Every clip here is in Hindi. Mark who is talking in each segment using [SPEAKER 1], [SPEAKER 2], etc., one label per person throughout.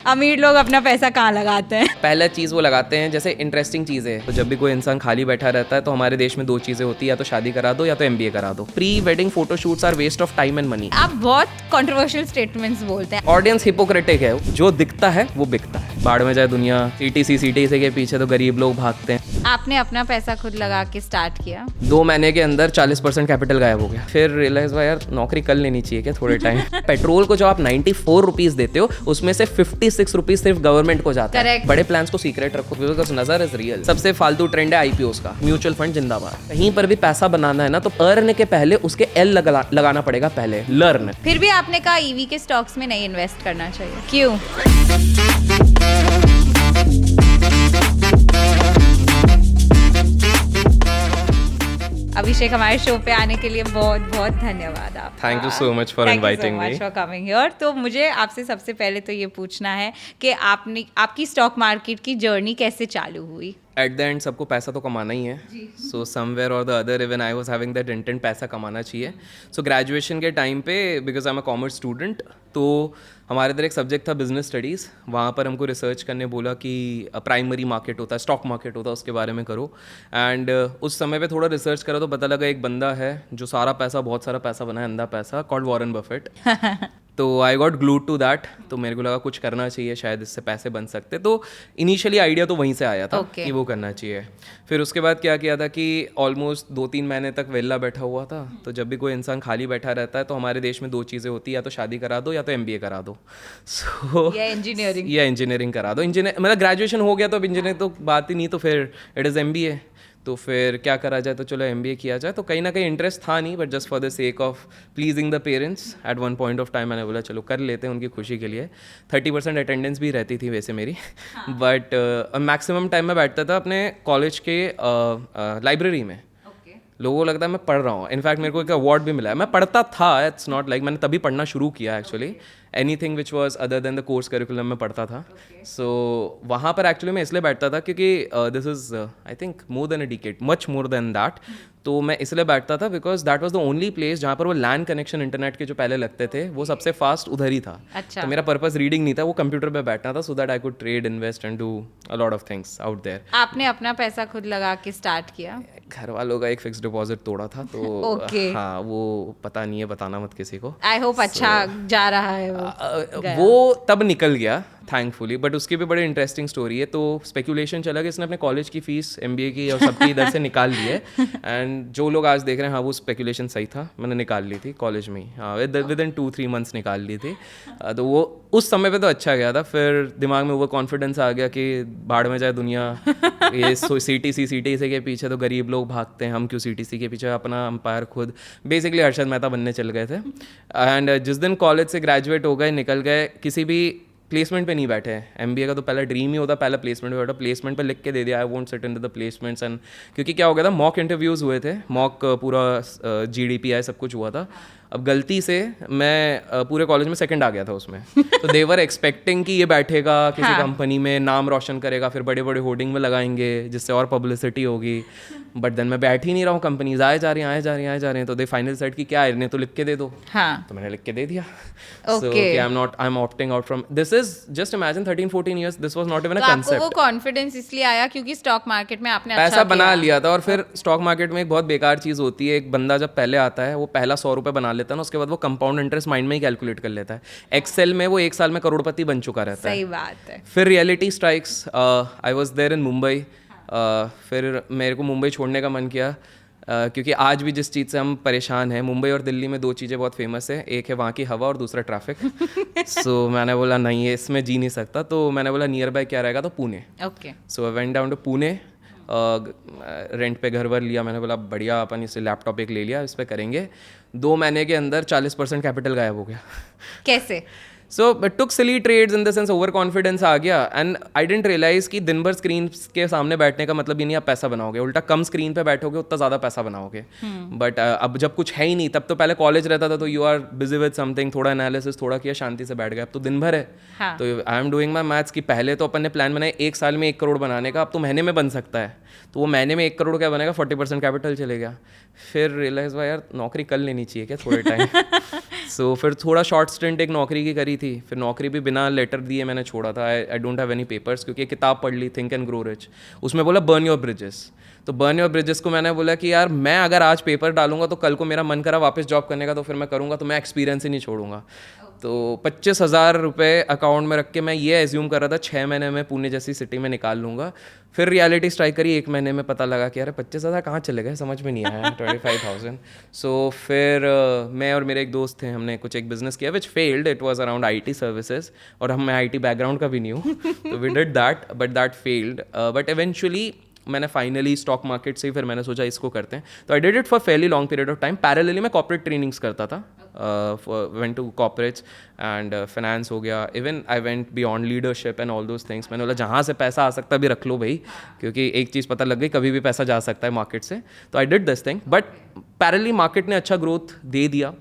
[SPEAKER 1] अमीर लोग अपना पैसा कहाँ लगाते हैं?
[SPEAKER 2] पहला चीज़ वो लगाते हैं जैसे इंटरेस्टिंग चीज़ें। तो जब भी कोई इंसान खाली बैठा रहता है तो हमारे देश में दो चीज़ें होती है, या तो शादी करा दो या तो MBA करा दो। Pre wedding photoshoots are waste of time and money.
[SPEAKER 1] आप बहुत कंट्रोवर्शियल स्टेटमेंट्स बोलते हैं।
[SPEAKER 2] ऑडियंस हिपोक्रेटिक है, जो दिखता है वो बिकता है। बाढ़ में जाए दुनिया, CTC के पीछे तो गरीब लोग भागते हैं।
[SPEAKER 1] आपने अपना पैसा खुद लगा के स्टार्ट किया?
[SPEAKER 2] 2 महीने के अंदर 40% कैपिटल गायब हो गया। फिर रियलाइज हुआ यार नौकरी कर लेनी चाहिए क्या थोड़े टाइम। पेट्रोल को जो आप 94 रुपीज देते हो उसमें से 56 रुपीज सिर्फ गवर्नमेंट को जाता है।
[SPEAKER 1] Correct.
[SPEAKER 2] बड़े प्लान्स को सीक्रेट रखो बिकॉज नजर इज रियल। सबसे फालतू ट्रेंड है IPOs का। म्यूचुअल फंड जिंदाबाद। कहीं पर भी पैसा बनाना है ना तो अर्न के पहले उसके L लगाना पड़ेगा पहले, लर्न।
[SPEAKER 1] फिर भी आपने कहा EV के स्टॉक्स में नहीं इन्वेस्ट करना चाहिए, क्यों? अभिषेक, हमारे शो पे आने के लिए बहुत बहुत धन्यवाद आपका।
[SPEAKER 2] Thank you so much for inviting me.
[SPEAKER 1] Thank you so much for coming here। तो मुझे आपसे सबसे पहले तो ये पूछना है कि आपकी स्टॉक मार्केट की जर्नी कैसे चालू हुई?
[SPEAKER 2] एट द एंड सबको पैसा तो कमाना ही है। सो समवेयर और the other even I was having that intent, पैसा कमाना चाहिए। सो ग्रेजुएशन के टाइम पे because I am a commerce student, तो हमारे इधर एक सब्जेक्ट था बिजनेस स्टडीज़। वहाँ पर हमको रिसर्च करने बोला कि प्राइमरी मार्केट होता है, स्टॉक मार्केट होता है, उसके बारे में करो। एंड उस समय पे थोड़ा रिसर्च करा तो पता लगा एक बंदा है जो बहुत सारा पैसा बनाया, अंधा पैसा, कॉल्ड वॉरेन बफेट। तो I got glued to that. तो मेरे को लगा कुछ करना चाहिए, शायद इससे पैसे बन सकते। तो इनिशियली आइडिया तो वहीं से आया था कि वो करना चाहिए। फिर उसके बाद क्या किया था कि ऑलमोस्ट 2-3 महीने तक वेला बैठा हुआ था। तो जब भी कोई इंसान खाली बैठा रहता है तो हमारे देश में दो चीज़ें होती है, या तो शादी करा दो या तो MBA करा दो। सो
[SPEAKER 1] या
[SPEAKER 2] इंजीनियरिंग करा दो। मतलब ग्रेजुएशन हो गया तो अब इंजीनियरिंग तो बात ही नहीं, तो फिर इट इज़ MBA। तो फिर क्या करा जाए, तो चलो MBA किया जाए। तो कहीं ना कहीं इंटरेस्ट था नहीं, but just for the sake of pleasing the parents at one point of time मैंने बोला चलो कर लेते हैं उनकी खुशी के लिए। 30% अटेंडेंस भी रहती थी वैसे मेरी, बट मैक्सिमम टाइम मैं बैठता था अपने कॉलेज के लाइब्रेरी में। लोगों को लगता है मैं पढ़ रहा हूँ। इनफैक्ट मेरे को एक अवार्ड भी मिला है। मैं पढ़ता था, इट्स नॉट लाइक मैंने तभी पढ़ना शुरू किया actually. Anything which was other than the course curriculum में पढ़ता था। सो वहाँ पर एक्चुअली मैं इसलिए बैठता था क्योंकि this is I think more than a decade, much more than that. तो मैं इसलिए बैठता था because that was the only place जहाँ पर वो लैंड कनेक्शन इंटरनेट के जो पहले लगते थे वो सबसे फास्ट उधर ही था।
[SPEAKER 1] अच्छा।
[SPEAKER 2] तो मेरा पर्पस रीडिंग नहीं था, वो कंप्यूटर पे बैठना था, so that I could trade, invest and do a lot of things out there.
[SPEAKER 1] आपने अपना पैसा खुद लगा के स्टार्ट किया?
[SPEAKER 2] घर वालों का एक फिक्स डिपॉजिट तोड़ा था, तो हाँ वो पता नहीं है, बताना मत किसी को।
[SPEAKER 1] आई होप अच्छा जा रहा है
[SPEAKER 2] वो तब निकल गया थैंकफुली, बट उसकी भी बड़ी इंटरेस्टिंग स्टोरी है। तो स्पेकुलेशन चला कि इसने अपने कॉलेज की फीस MBA की और सबकी इधर से निकाल ली है। एंड जो लोग आज देख रहे हैं, हाँ वो स्पेकुलेशन सही था, मैंने निकाल ली थी कॉलेज में ही। हाँ विद इन 2-3 मंथ्स निकाल ली थी। तो वो उस समय पे तो अच्छा गया था। फिर दिमाग में ओवर कॉन्फिडेंस आ गया कि बाढ़ में जाए दुनिया, ये CTC के पीछे तो गरीब लोग भागते हैं, हम क्यों CTC के पीछे, अपना एम्पायर खुद। बेसिकली हर्षद मेहता बनने चल गए थे। एंड जिस दिन कॉलेज से ग्रेजुएट हो गए, निकल गए, किसी भी प्लेसमेंट पे नहीं बैठे। MBA का तो पहला ड्रीम ही होता, पहला प्लेसमेंट पे बैठा। प्लेसमेंट पे लिख के दे दिया I won't sit into the placements. And क्योंकि क्या हो गया था, मॉक इंटरव्यूज़ हुए थे, मॉक पूरा GDPI सब कुछ हुआ था। अब गलती से मैं पूरे कॉलेज में सेकंड आ गया था उसमें। तो दे वर एक्सपेक्टिंग कि ये बैठेगा किसी कंपनी में, नाम रोशन करेगा, फिर बड़े बड़े होर्डिंग में लगाएंगे जिससे और पब्लिसिटी होगी। बट देन मैं बैठ ही नहीं रहा हूँ, कंपनीज आए जा रही हैं। तो दे फाइनल सेट की क्या है, तो लिख के दे दो।
[SPEAKER 1] हाँ।
[SPEAKER 2] तो मैंने लिख के दे दिया। So I am opting out from this. Is just imagine 13-14 years, this was not even a concept.
[SPEAKER 1] आपको वो कॉन्फिडेंस इसलिए आया क्योंकि स्टॉक मार्केट में आपने
[SPEAKER 2] पैसा बना लिया था। और फिर स्टॉक मार्केट में एक बहुत बेकार चीज़ होती है, एक बंदा जब पहले आता है वो पहला 100 रुपये बना लेता है ना, उसके बाद वो कंपाउंड इंटरेस्ट माइंड में ही कैलकुलेट कर लेता है। एक्सेल में वो 1 साल में करोड़पति बन चुका रहता है।
[SPEAKER 1] सही बात है।
[SPEAKER 2] फिर reality strikes. I was there in Mumbai. फिर मेरे को मुंबई छोड़ने का मन किया क्योंकि आज भी जिस चीज़ से हम परेशान हैं, मुंबई और दिल्ली में 2 चीज़ें बहुत फेमस है, एक है वहाँ की हवा और दूसरा ट्रैफिक। सो मैंने बोला नहीं है, इसमें जी नहीं सकता। तो मैंने बोला नियर बाय क्या रहेगा, तो Pune.
[SPEAKER 1] Okay.
[SPEAKER 2] So I went down to Pune. Rent पे घर वर लिया। मैंने बोला बढ़िया, अपन इसे लैपटॉप एक ले लिया, इस पर करेंगे। 2 महीने के अंदर 40% कैपिटल गायब हो गया।
[SPEAKER 1] कैसे?
[SPEAKER 2] So but took silly trades in the sense over confidence आ गया। एंड आई डेंट रियलाइज कि दिन भर स्क्रीन के सामने बैठने का मतलब ही नहीं आप पैसा बनाओगे, उल्टा कम स्क्रीन पे बैठोगे उतना ज़्यादा पैसा बनाओगे। बट अब जब कुछ है ही नहीं, तब तो पहले कॉलेज रहता था तो you are busy with something, थोड़ा एनालिसिस थोड़ा किया, शांति से बैठ गए। अब तो दिन भर है।
[SPEAKER 1] हाँ।
[SPEAKER 2] तो आई एम डूइंग माई मैथ्स कि पहले तो अपन ने प्लान बनाया 1 साल में 1 करोड़ बनाने का, अब तो महीने में बन सकता है। तो वो महीने में 1 करोड़ क्या बनेगा, 40% कैपिटल चले गया। फिर रियलाइज हुआ यार नौकरी कर लेनी चाहिए क्या थोड़े टाइम। सो फिर थोड़ा शॉर्ट स्टिंट एक नौकरी की करी थी, फिर नौकरी भी बिना लेटर दिए मैंने छोड़ा था। I don't have any papers, क्योंकि एक किताब पढ़ ली, थिंक एंड ग्रो रिच, उसमें बोला बर्न योर ब्रिजेस। तो बर्न योर ब्रिजेस को मैंने बोला कि यार मैं अगर आज पेपर डालूंगा तो कल को मेरा मन करा वापस जॉब करने का तो फिर मैं करूँगा, तो मैं एक्सपीरियंस ही नहीं छोड़ूंगा। तो 25,000 रुपये अकाउंट में रख के मैं ये एज्यूम कर रहा था 6 महीने में पुणे जैसी सिटी में निकाल लूँगा। फिर रियलिटी स्ट्राइक करी, 1 महीने में पता लगा कि यार 25,000 कहाँ चले गए, समझ में नहीं आया। 25,000। सो फिर मैं और मेरे एक दोस्त थे, हमने कुछ एक बिजनेस किया which failed. It was around IT services, और हम मैं IT बैकग्राउंड का भी नहीं हूँ। तो we did that, but that failed. But eventually मैंने फाइनली स्टॉक मार्केट से ही फिर मैंने सोचा इसको करते हैं। तो I did it for fairly long period of time. Parallelly मैं कॉर्पोरेट ट्रेनिंग्स करता था, went to corporates and finance हो गया, even I went beyond leadership and all those things. मैंने बोला जहाँ से पैसा आ सकता है भी रख लो भाई, क्योंकि एक चीज़ पता लग गई कभी भी पैसा जा सकता है मार्केट से। तो I did this thing, but parallelly market ने अच्छा ग्रोथ दे दिया।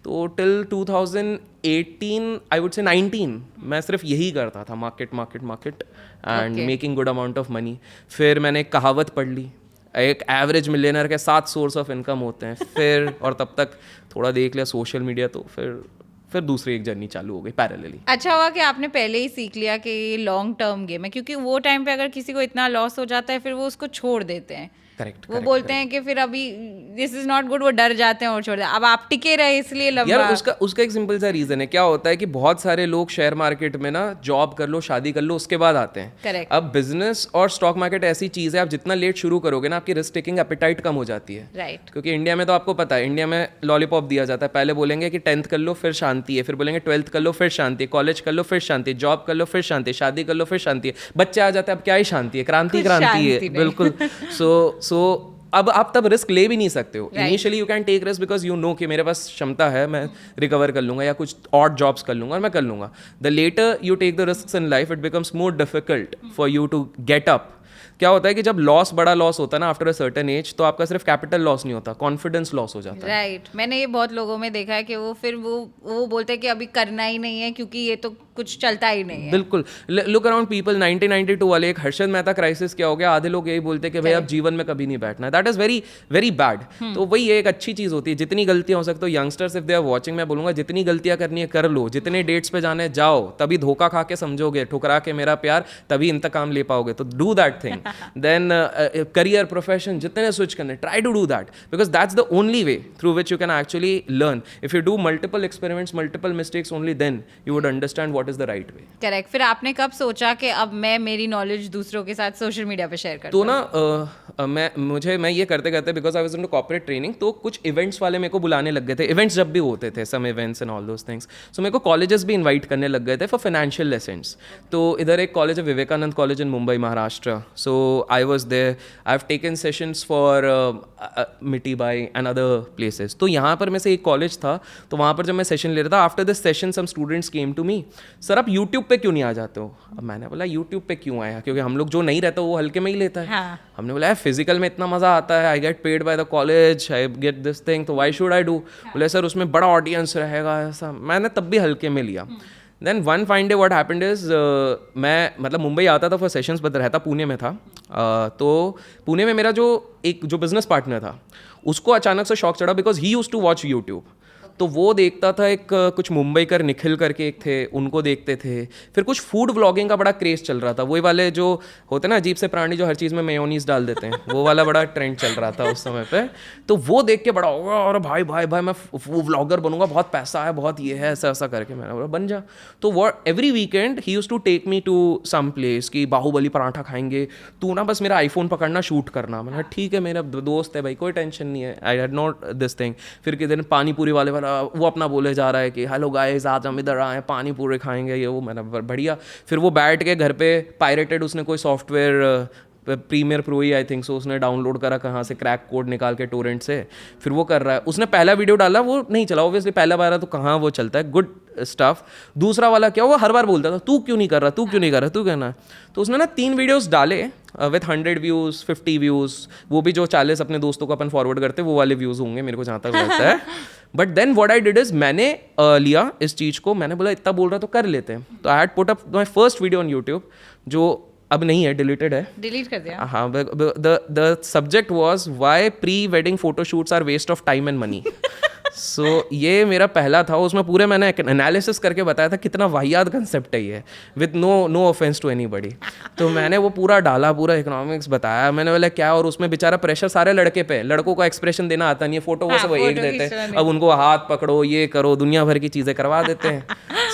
[SPEAKER 2] तो टिल 2018 आई वुड से 19 मैं सिर्फ यही करता था, market market market and making good amount of money. फिर मैंने एक कहावत पढ़ ली, एक एवरेज मिलियनर के 7 सोर्स ऑफ इनकम होते हैं। फिर और तब तक थोड़ा देख लिया सोशल मीडिया, तो फिर दूसरी एक जर्नी चालू हो गई पैरेलली।
[SPEAKER 1] अच्छा हुआ कि आपने पहले ही सीख लिया कि ये लॉन्ग टर्म गेम है, क्योंकि वो टाइम पे अगर किसी को इतना लॉस हो जाता है फिर वो उसको छोड़ देते हैं।
[SPEAKER 2] करेक्ट,
[SPEAKER 1] वो बोलते हैं कि फिर अभी दिस इज नॉट गुड, वो डर जाते हैं और छोड़ देते हैं। अब आप टिके रहे इसलिए लंबा।
[SPEAKER 2] यार उसका एक सिंपल सा रीजन है। क्या होता है कि बहुत सारे लोग शेयर मार्केट में ना जॉब कर लो, शादी कर लो, उसके बाद आते हैं।
[SPEAKER 1] करेक्ट।
[SPEAKER 2] अब बिजनेस और स्टॉक मार्केट ऐसी चीज है, आप जितना लेट शुरू करोगे ना आपकी रिस्क टेकिंग एपेटाइट कम हो जाती है।
[SPEAKER 1] राइट।
[SPEAKER 2] क्योंकि इंडिया में तो आपको पता है, इंडिया में लॉलीपॉप दिया जाता है। पहले बोलेंगे कि 10th कर लो फिर शांति है, फिर बोलेंगे 12th कर लो फिर शांति है, कॉलेज कर लो फिर शांति है, जॉब कर लो फिर शांति है, शादी कर लो फिर शांति है, बच्चे आ जाते हैं अब क्या ही शांति है, क्रांति क्रांति है। बिल्कुल। सो अब आप तब रिस्क ले भी नहीं सकते हो। Initially you can take risk because you know कि मेरे पास क्षमता है, मैं रिकवर कर लूंगा या कुछ और जॉब्स कर लूंगा और मैं कर लूंगा। The later you take the risk in life it becomes more difficult for you to get up. क्या होता है कि जब बड़ा लॉस होता है ना आफ्टर अ सर्टेन एज, तो आपका सिर्फ कैपिटल लॉस नहीं होता, कॉन्फिडेंस लॉस हो जाता है।
[SPEAKER 1] राइट। मैंने ये बहुत लोगों में देखा है कि वो फिर वो बोलते हैं कि अभी करना ही नहीं है क्योंकि ये तो कुछ चलता ही नहीं है।
[SPEAKER 2] बिल्कुल। लुक अराउंड पीपल, 1992 वाले एक हर्षद मेहता क्राइसिस क्या हो गया, आधे लोग यही बोलते हैं कि भाई अब जीवन में कभी नहीं बैठना है। That is very very bad. तो वही एक अच्छी चीज होती है, जितनी गलतियां हो सकती है youngsters if they are watching, मैं बोलूंगा जितनी गलतियां करनी है कर लो, जितने डेट्स पे जाने जाओ, तभी धोखा खा के समझोगे, ठुकरा के मेरा प्यार, तभी इंतकाम ले पाओगे। तो do that thing. Then career, profession, जितने स्विच करने, try to do that because that's the only way through which you can actually learn. If you do multiple experiments, multiple mistakes, only then you would understand what is the right way.
[SPEAKER 1] Correct. फिर आपने कब सोचा कि अब मैं मेरी नॉलेज दूसरों के साथ सोशल मीडिया पे शेयर
[SPEAKER 2] तो ना मैं ये करते करते because I was into corporate training, तो कुछ इवेंट्स वाले मेरे को बुलाने लग गए थे। इवेंट्स जब भी होते थे, some events and all those things, so मेरे को कॉलेजेस भी इनवाइट करने लग गए थे फॉर फाइनेंशियल लेसन्स। तो इधर एक कॉलेज है Vivekanand college in Mumbai Maharashtra, so I was there. I have taken sessions for Mithibai and other places. तो यहाँ पर में से एक कॉलेज था, तो वहाँ पर जब मैं सेशन ले रहा था, after this session some students came to me, sir आप यूट्यूब पे क्यों नहीं आ जाते हो? अब मैंने बोला यूट्यूब पे क्यों आया, क्योंकि हम लोग जो नहीं रहता वो हल्के में ही लेता है।
[SPEAKER 1] हाँ।
[SPEAKER 2] हमने बोला यार फिजिकल में इतना मजा आता है, I get paid by the college, I get this thing, तो व्हाई शुड आई डू? बोले सर उसमें बड़ा ऑडियंस रहेगा ऐसा। मैंने तब भी हल्के में लिया। Then one fine day what happened is, मैं मतलब मुंबई आता था फॉर सेशंस, बट रहता पुणे में था। तो पुणे में मेरा जो बिजनेस पार्टनर था, उसको अचानक से शौक चढ़ा because he used to watch YouTube. तो वो देखता था, एक कुछ मुंबई कर निखिल करके एक थे, उनको देखते थे। फिर कुछ फूड व्लॉगिंग का बड़ा क्रेज चल रहा था, वही वाले जो होते ना अजीब से प्राणी जो हर चीज़ में मेयोनीज डाल देते हैं, वो वाला बड़ा ट्रेंड चल रहा था उस समय पे। तो वो देख के बड़ा होगा, और भाई भाई भाई मैं वो व्लॉगर बनूंगा, बहुत पैसा है, बहुत ये है, ऐसा ऐसा करके मैंने बोला बन जा। तो वो every weekend he used to take me to some place कि बाहुबली पराठा खाएंगे, तू ना बस मेरा आईफोन पकड़ना, शूट करना। मैंने कहा ठीक है, मेरा दोस्त है भाई, कोई टेंशन नहीं है, I had not this thing. फिर किसी दिन पानी पूरी वाले वो अपना बोले जा रहा है कि हेलो गाइस आज हम इधर आए पानी पूरी खाएंगे, ये वो। मैंने बढ़िया। फिर वो बैठ के घर पे पायरेटेड उसने कोई सॉफ्टवेयर, प्रीमियर प्रो ही आई थिंक सो, उसने डाउनलोड करा कहाँ से, क्रैक कोड निकाल के टोरेंट से, फिर वो कर रहा है। उसने पहला वीडियो डाला, वो नहीं चला ऑब्वियसली, पहला बार तो कहाँ वो चलता है, गुड स्टफ। दूसरा वाला क्या, वो हर बार बोलता था तू क्यों नहीं कर रहा, तू क्यों नहीं कर रहा, तू कहना। तो उसने ना 3 वीडियोस डाले विथ 100 व्यूज़, 50 व्यूज़, वो भी जो 40 अपने दोस्तों को अपन फॉरवर्ड करते वो वाले व्यूज़ होंगे मेरे को जहाँ तक लगता है। But then what I did is, मैंने लिया इस चीज़ को, मैंने बोला इतना बोल रहा तो कर लेते हैं। तो I had put up my first video on YouTube, जो अब नहीं है, डिलीटेड है,
[SPEAKER 1] डिलीट कर दिया।
[SPEAKER 2] हाँ। The subject was why pre wedding photoshoots are waste of time and money. So ये मेरा पहला था, उसमें पूरे मैंने एनालिसिस करके बताया था कितना वाहियात कंसेप्ट है ये, with no offence to anybody. तो मैंने वो पूरा डाला, पूरा इकोनॉमिक्स बताया, मैंने बोला क्या, और उसमें बेचारा प्रेशर सारे लड़के पे, लड़कों का एक्सप्रेशन देना आता नहीं है, फोटो वो सब एक देते हैं, अब उनको हाथ पकड़ो, ये करो, दुनिया भर की चीज़ें करवा देते हैं।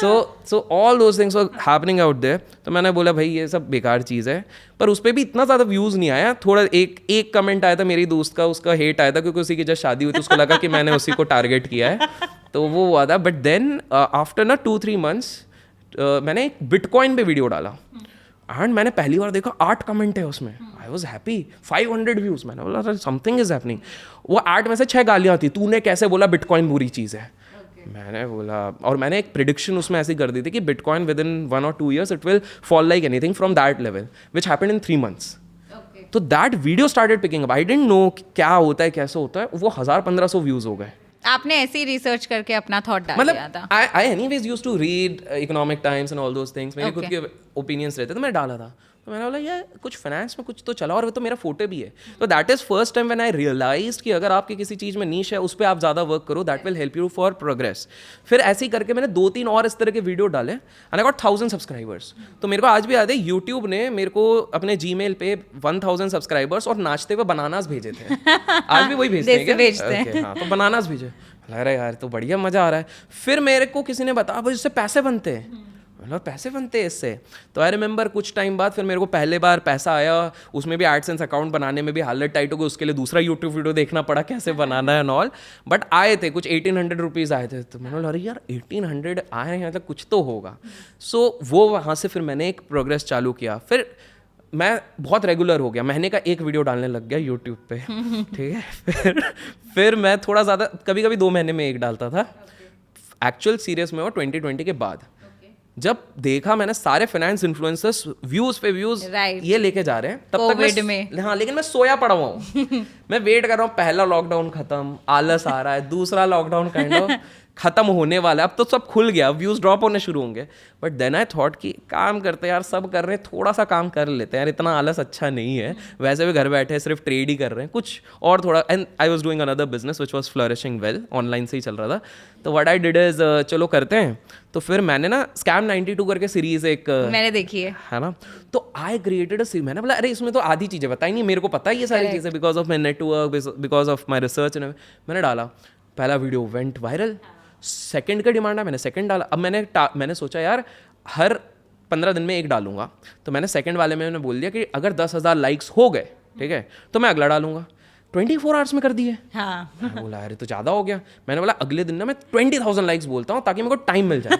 [SPEAKER 2] So all those things were happening out there. तो मैंने बोला भाई ये सब बेकार चीज़ है, पर उस पर भी इतना ज़्यादा व्यूज़ नहीं आया, थोड़ा एक कमेंट आया था मेरी दोस्त का, उसका हेट आया था क्योंकि उसी की जब शादी हुई थी उसको लगा कि मैंने उसी को टारगेट किया है, तो वो हुआ था। बट देन आफ्टर ना 2-3 मंथ्स मैंने एक बिटकॉइन पे वीडियो डाला एंड मैंने पहली बार देखा 8 कमेंट है उसमें। I was happy, 500 views. मैंने बोला समथिंग इज हैपनिंग। वो 8 में से 6 गालियाँ थी, तूने कैसे बोला बिटकॉइन बुरी चीज़ है। मैंने बोला, और मैंने एक प्रिडिक्शन उसमें ऐसी कर दी थी कि bitcoin with in 1 or 2 years it will fall like anything from that level, which happened in 3 months। तो that video started picking up. I didn't know क्या होता है, कैसे होता है। वो 1000-1500 व्यूज़ हो गए।
[SPEAKER 1] आपने ऐसे ही रिसर्च करके अपना थॉट डाल दिया था?
[SPEAKER 2] I anyways used to read Economic Times and all those things. मेरे खुद के ओपिनियंस रहते, तो मैं डाला था। तो मैंने बोला यार कुछ फाइनेंस में कुछ तो चला, और वो तो मेरा फोटो भी है। तो that is first time when I realised कि अगर आपकी किसी चीज़ में नीश है, उस पर आप ज़्यादा वर्क करो, that will help you for progress. फिर ऐसे ही करके मैंने 2-3 और इस तरह के वीडियो डाले एंड आई गॉट 1000 सब्सक्राइबर्स। तो मेरे को आज भी याद है, यूट्यूब ने मेरे को अपने Gmail पे 1000 सब्सक्राइबर्स और नाचते हुए बनानास भेजे थे। आज भी वही भेजते हैं। हाँ, तो बनानास भेजे। लग रहा है यार तो बढ़िया मज़ा आ रहा है। फिर मेरे को किसी ने बताया भाई इससे पैसे बनते हैं। मतलब पैसे बनते हैं इससे। तो आई रिमेंबर कुछ टाइम बाद फिर मेरे को पहले बार पैसा आया, उसमें भी एडसेंस अकाउंट बनाने में भी हालत टाइट हो गई, उसके लिए दूसरा यूट्यूब वीडियो देखना पड़ा कैसे बनाना है एंड ऑल। बट आए थे कुछ 1800 रुपीज़ आए थे। तो मैंने बोला अरे यार 1800 आए हैं, मतलब कुछ तो होगा। सो वो वहाँ से फिर मैंने एक प्रोग्रेस चालू किया। फिर मैं बहुत रेगुलर हो गया, महीने का एक वीडियो डालने लग गया यूट्यूब पे। ठीक है। फिर मैं थोड़ा ज़्यादा, कभी कभी 2 महीने में एक डालता था। एक्चुअल सीरियस में वो 2020 के बाद जब देखा मैंने सारे फाइनेंस इन्फ्लुएंसर्स व्यूज पे व्यूज ये लेके जा रहे हैं, तब तक मैं हाँ, लेकिन मैं सोया पड़ा हुआ हूँ। मैं वेट कर रहा हूँ, पहला लॉकडाउन खत्म, आलस आ रहा है, दूसरा लॉकडाउन काइंड ऑफ खत्म होने वाला है, अब तो सब खुल गया, व्यूज ड्रॉप होने शुरू होंगे। बट देन आई थॉट कि काम करते यार, सब कर रहे हैं, थोड़ा सा काम कर लेते हैं यार, इतना आलस अच्छा नहीं है। वैसे भी घर बैठे सिर्फ ट्रेड ही कर रहे हैं, कुछ और थोड़ा। And I was doing another business which was flourishing well, online से ही चल रहा था। तो व्हाट आई डिड इज चलो करते हैं। तो फिर मैंने ना स्कैम 92 करके सीरीज एक
[SPEAKER 1] मैंने देखी है
[SPEAKER 2] ना, तो आई क्रिएटेड अ सीरीज। मैंने बोला अरे इसमें तो आधी चीज़ें बताई नहीं, मेरे को पता है ये सारी चीज़ें, because of my network, because of my research. मैंने डाला, पहला वीडियो वेंट वायरल। सेकंड का डिमांड है, मैंने सेकंड डाला। अब मैंने सोचा यार हर 15 दिन में एक डालूंगा। तो मैंने सेकंड वाले में मैंने बोल दिया कि अगर 10,000 लाइक्स हो गए, ठीक है, तो मैं अगला डालूंगा। 24 आवर्स में कर दिए।
[SPEAKER 1] हाँ।
[SPEAKER 2] मैं बोला अरे तो ज़्यादा हो गया। मैंने बोला अगले दिन ना मैं 20,000 लाइक्स बोलता हूँ ताकि मेरे को टाइम मिल जाए।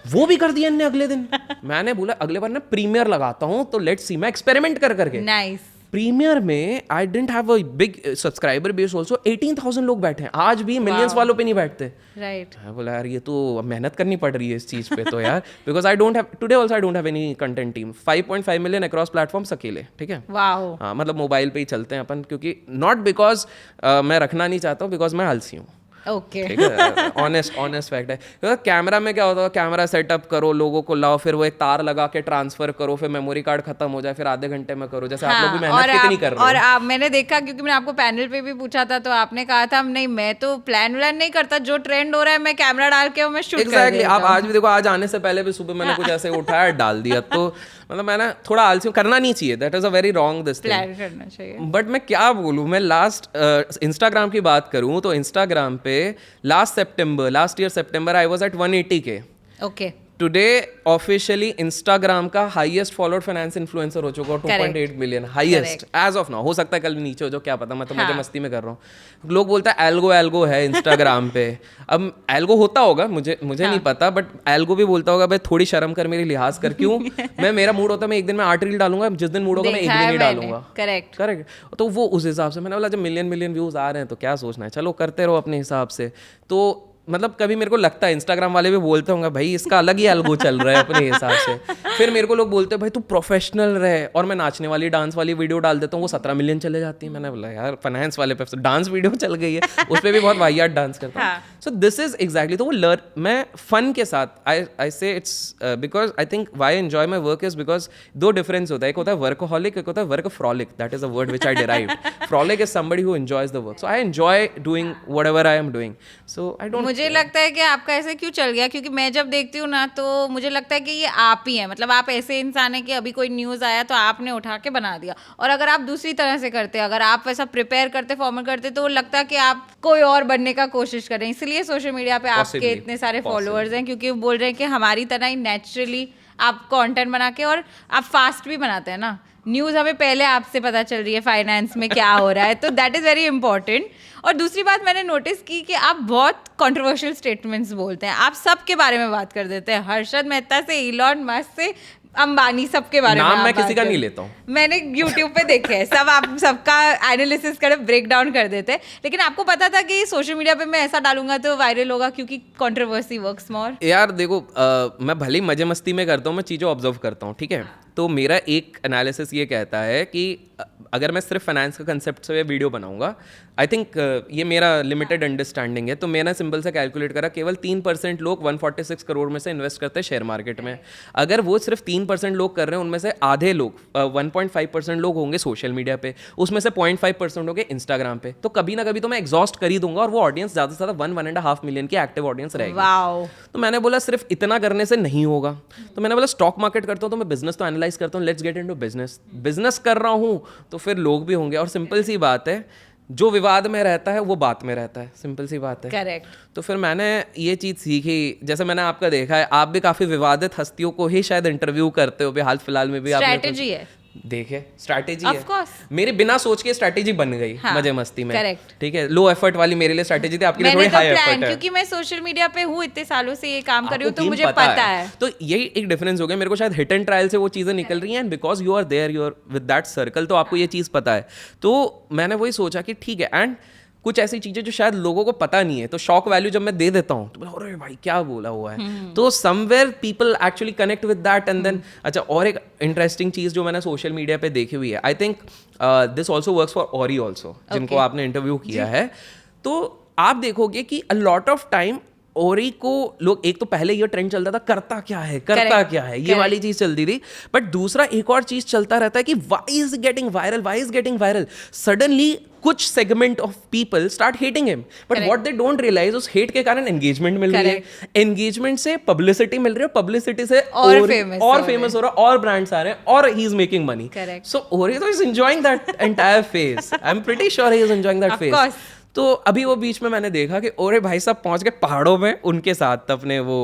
[SPEAKER 2] वो भी कर दिया इनने अगले दिन। मैंने बोला अगले बार ना प्रीमियर लगाता हूँ, तो लेट्स सी, मैं एक्सपेरिमेंट कर करके।
[SPEAKER 1] नाइस।
[SPEAKER 2] प्रीमियर में I didn't have a big subscriber base also, 18,000 लोग बैठे हैं। आज भी मिलियंस वालों पे नहीं बैठते।
[SPEAKER 1] राइट।
[SPEAKER 2] मैं बोला यार ये तो मेहनत करनी पड़ रही है इस चीज़ पे तो यार, because I don't have today also, I don't have any content team. 5.5 million across platforms अकेले, ठीक है।
[SPEAKER 1] वाओ।
[SPEAKER 2] हाँ, मतलब मोबाइल पे ही चलते हैं अपन, क्योंकि नॉट बिकॉज मैं रखना नहीं चाहता हूँ, बिकॉज मैं आलसी हूँ।
[SPEAKER 1] ओके।
[SPEAKER 2] ठीक है, ऑनेस्ट फैक्ट है। क्योंकि कैमरा में क्या होता है, कैमरा सेटअप करो, लोगों को लाओ, फिर वो एक तार लगा के ट्रांसफर करो, फिर मेमोरी कार्ड खत्म हो जाए, फिर आधे घंटे में करो। जैसे आप लोग भी मेहनत कितनी कर रहे हो।
[SPEAKER 1] और आप, मैंने देखा, क्योंकि मैंने आपको पैनल पे भी पूछा था, तो आपने कहा था नहीं मैं तो प्लान व्लान नहीं करता, जो ट्रेंड हो रहा है मैं कैमरा डाल के मैं शूट कर देता हूं।
[SPEAKER 2] आप आज भी देखो, आज आने से पहले भी सुबह मैंने कुछ ऐसे उठाया डाल दिया। तो मतलब मैंने थोड़ा आलसी, करना नहीं चाहिए, that is a very wrong this thing,
[SPEAKER 1] plan करना चाहिए।
[SPEAKER 2] बट मैं क्या बोलूँ, मैं लास्ट इंस्टाग्राम की बात करूँ तो इंस्टाग्राम पे लास्ट ईयर सितंबर I was at 180K।
[SPEAKER 1] Okay.
[SPEAKER 2] Today officially Instagram का हाईएस्ट फॉलोड फाइनेंस इन्फ्लुएंसर हो चुका है, 2.8 million highest as of now. हो सकता है कल नीचे हो जाओ, क्या पता, मैं तो मजे मस्ती में कर रहा हूँ। लोग बोलता है एल्गो है इंस्टाग्राम पे। अब एल्गो होता होगा, मुझे नहीं पता, बट एल्गो भी बोलता होगा भाई थोड़ी शर्म कर, मेरी लिहाज कर। क्यों? मेरा मूड होता है मैं एक दिन में 8 रील डालूंगा, जिस दिन मूड होगा मैं एक दिन ही डालूंगा।
[SPEAKER 1] करेक्ट।
[SPEAKER 2] तो वो उस हिसाब से मैंने बोला जब मिलियन व्यूज आ रहे हैं तो क्या सोचना है, चलो करते रहो अपने हिसाब से। तो मतलब कभी मेरे को लगता है इंस्टाग्राम वाले भी बोलते होंगे भाई इसका अलग ही एल्गो चल रहा है अपने हिसाब से। फिर मेरे को लोग बोलते हैं भाई तू प्रोफेशनल रहे, और मैं नाचने वाली डांस वाली वीडियो डाल देता हूँ, वो 17 मिलियन चले जाती है। मैंने बोला यार फाइनेंस वाले पे डांस वीडियो चल गई है, उस पर भी बहुत वाहियात डांस करता हूँ। सो दिस इज एग्जैक्टली, तो वो मैं फन के साथ आई से it's because I think why enjoy my work is because दो डिफरेंस होता है, एक होता है वर्कहॉलिक, एक होता है workfrolic. That is a word which I derived. Frolic is somebody who enjoys the work, so I enjoy doing whatever I am doing. So I don't,
[SPEAKER 1] मुझे लगता है कि आपका ऐसे क्यों चल गया, क्योंकि मैं जब देखती हूँ ना तो मुझे लगता है कि ये आप ही हैं। मतलब आप ऐसे इंसान हैं कि अभी कोई न्यूज़ आया तो आपने उठा के बना दिया, और अगर आप दूसरी तरह से करते, अगर आप वैसा प्रिपेयर करते, फॉर्मल करते, तो लगता है कि आप कोई और बनने का कोशिश करें। इसलिए सोशल मीडिया पे आपके इतने सारे फॉलोअर्स हैं, क्योंकि वो बोल रहे हैं कि हमारी तरह ही नेचुरली आप कंटेंट बना के, और आप फास्ट भी बनाते हैं ना। न्यूज़ हमें पहले आपसे पता चल रही है फाइनेंस में क्या हो रहा है, तो दैट इज़ वेरी इंपॉर्टेंट। और दूसरी बात मैंने नोटिस की कि आप बहुत कंट्रोवर्शियल स्टेटमेंट्स बोलते हैं, आप सबके बारे में बात कर देते हैं, हर्षद मेहता से इलॉन मस्क से अंबानी, सबके बारे में
[SPEAKER 2] नाम
[SPEAKER 1] आप
[SPEAKER 2] मैं
[SPEAKER 1] बात
[SPEAKER 2] किसी का
[SPEAKER 1] कर-
[SPEAKER 2] नहीं लेता हूँ।
[SPEAKER 1] मैंने YouTube पे देखे हैं सब, आप सबका एनालिसिस कर ब्रेक डाउन कर देते हैं। लेकिन आपको पता था कि सोशल मीडिया पे मैं ऐसा डालूंगा तो वायरल होगा, क्योंकि कंट्रोवर्सी वर्क्स मोर।
[SPEAKER 2] यार देखो मैं भले ही मजे मस्ती में करता हूँ, मैं चीज़ें ऑब्जर्व करता हूँ, ठीक है। तो मेरा एक एनालिसिस ये कहता है कि अगर मैं सिर्फ फाइनेंस का कंसेप्ट से वीडियो बनाऊंगा, आई थिंक ये मेरा लिमिटेड अंडरस्टैंडिंग है, तो मैंने सिंपल से कैलकुलेट करा केवल 3% लोग 146 करोड़ में से इन्वेस्ट करते हैं शेयर मार्केट में। अगर वो सिर्फ 3% लोग कर रहे हैं, उनमें से आधे लोग 1.5% लोग होंगे सोशल मीडिया पे, उसमें से 0.5% होंगे इंस्टाग्राम पे, तो कभी ना कभी तो मैं एग्जॉस्ट कर ही दूंगा, और वो ऑडियंस ज़्यादा से ज़्यादा 1-1.5 मिलियन की एक्टिव ऑडियंस रहेगी।
[SPEAKER 1] वाओ।
[SPEAKER 2] तो मैंने बोला सिर्फ इतना करने से नहीं होगा, तो मैंने बोला स्टॉक मार्केट करता हूँ तो मैं बिजनेस तो एनालाइज करता हूँ, let's get into business. Business कर रहा हूँ तो फिर लोग भी होंगे, और सिंपल सी बात है, जो विवाद में रहता है वो बात में रहता है, सिंपल सी बात है।
[SPEAKER 1] करेक्ट।
[SPEAKER 2] तो फिर मैंने ये चीज़ सीखी, जैसे मैंने आपका देखा है, आप भी काफ़ी विवादित हस्तियों को ही शायद इंटरव्यू करते हो, भी हाल फिलहाल में भी आपने
[SPEAKER 1] स्ट्रैटेजी है,
[SPEAKER 2] देखे, स्ट्रैटेजी
[SPEAKER 1] Of
[SPEAKER 2] है,
[SPEAKER 1] course.
[SPEAKER 2] मेरी बिना सोच के स्ट्रैटेजी बन गई।
[SPEAKER 1] हाँ,
[SPEAKER 2] मजे मस्ती में,
[SPEAKER 1] correct.
[SPEAKER 2] ठीक है, लो एफर्ट वाली मेरे लिए स्ट्रैटेजी थी, आपके लिए
[SPEAKER 1] मैंने
[SPEAKER 2] थोड़ी
[SPEAKER 1] तो
[SPEAKER 2] हाई
[SPEAKER 1] प्लान,
[SPEAKER 2] एफर्ट है,
[SPEAKER 1] क्योंकि मैं सोशल मीडिया पे हूँ, इतने सालों से ये काम कर रही हूँ, तो
[SPEAKER 2] आपको
[SPEAKER 1] मुझे
[SPEAKER 2] गेम
[SPEAKER 1] पता है।
[SPEAKER 2] तो यही एक डिफरेंस हो गया मेरे को, शायद हिट एंड ट्रायल से वो चीज़ें निकल रही हैं, and because you are there, you are with that circle, तो आपको ये चीज़ पता है। तो मैंने वही सोचा कि ठीक है, एंड कुछ ऐसी चीज़ें जो शायद लोगों को पता नहीं है, तो शॉक वैल्यू जब मैं दे देता हूँ तो बोला अरे भाई क्या बोला हुआ है, तो somewhere people actually connect with that, and then अच्छा। और एक इंटरेस्टिंग चीज़ जो मैंने सोशल मीडिया पे देखी हुई है, I think this also works for ऑरी also, जिनको आपने इंटरव्यू किया है, तो आप देखोगे कि अ लॉट ऑफ टाइम ओरी को लोग, एक तो पहले ये ट्रेंड चलता था करता क्या है, करता क्या है, ये वाली चीज चलती थी, बट दूसरा एक और चीज चलता रहता है कि why is getting viral, why is getting viral. Suddenly कुछ segment of people start hating him, but what they don't realise उस हेट के कारण एंगेजमेंट मिल रही है, एंगेजमेंट से पब्लिसिटी मिल रही है, पब्लिसिटी से और फेमस हो रहा है, और ब्रांड्स आ रहे हैं, और ही इज मेकिंग मनी। सो ओरी तो is enjoying that entire phase, I am pretty sure he is enjoying that phase. तो अभी वो बीच में मैंने देखा कि ओरे भाई साहब पहुंच गए पहाड़ों में उनके साथ, अपने वो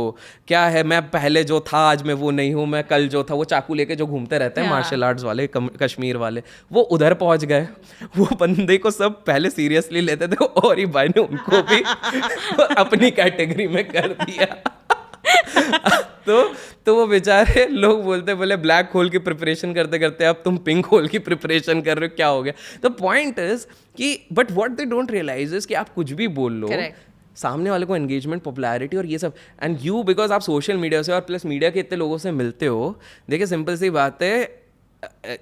[SPEAKER 2] क्या है, मैं पहले जो था आज मैं वो नहीं हूँ, मैं कल जो था, वो चाकू लेके जो घूमते रहते हैं मार्शल आर्ट्स वाले, कश्मीर वाले, वो उधर पहुंच गए। वो बंदे को सब पहले सीरियसली लेते थे, और ही भाई ने उनको भी अपनी कैटेगरी में कर दिया। तो वो बेचारे लोग बोले ब्लैक होल की प्रिपरेशन करते करते अब तुम पिंक होल की प्रिपरेशन कर रहे हो, क्या हो गया। द पॉइंट इज कि but what they don't realise is कि आप कुछ भी बोल लो, सामने वाले को एंगेजमेंट, पॉपुलैरिटी और ये सब, एंड यू बिकॉज आप सोशल मीडिया से और प्लस मीडिया के इतने लोगों से मिलते हो, देखिए सिंपल सी बात है,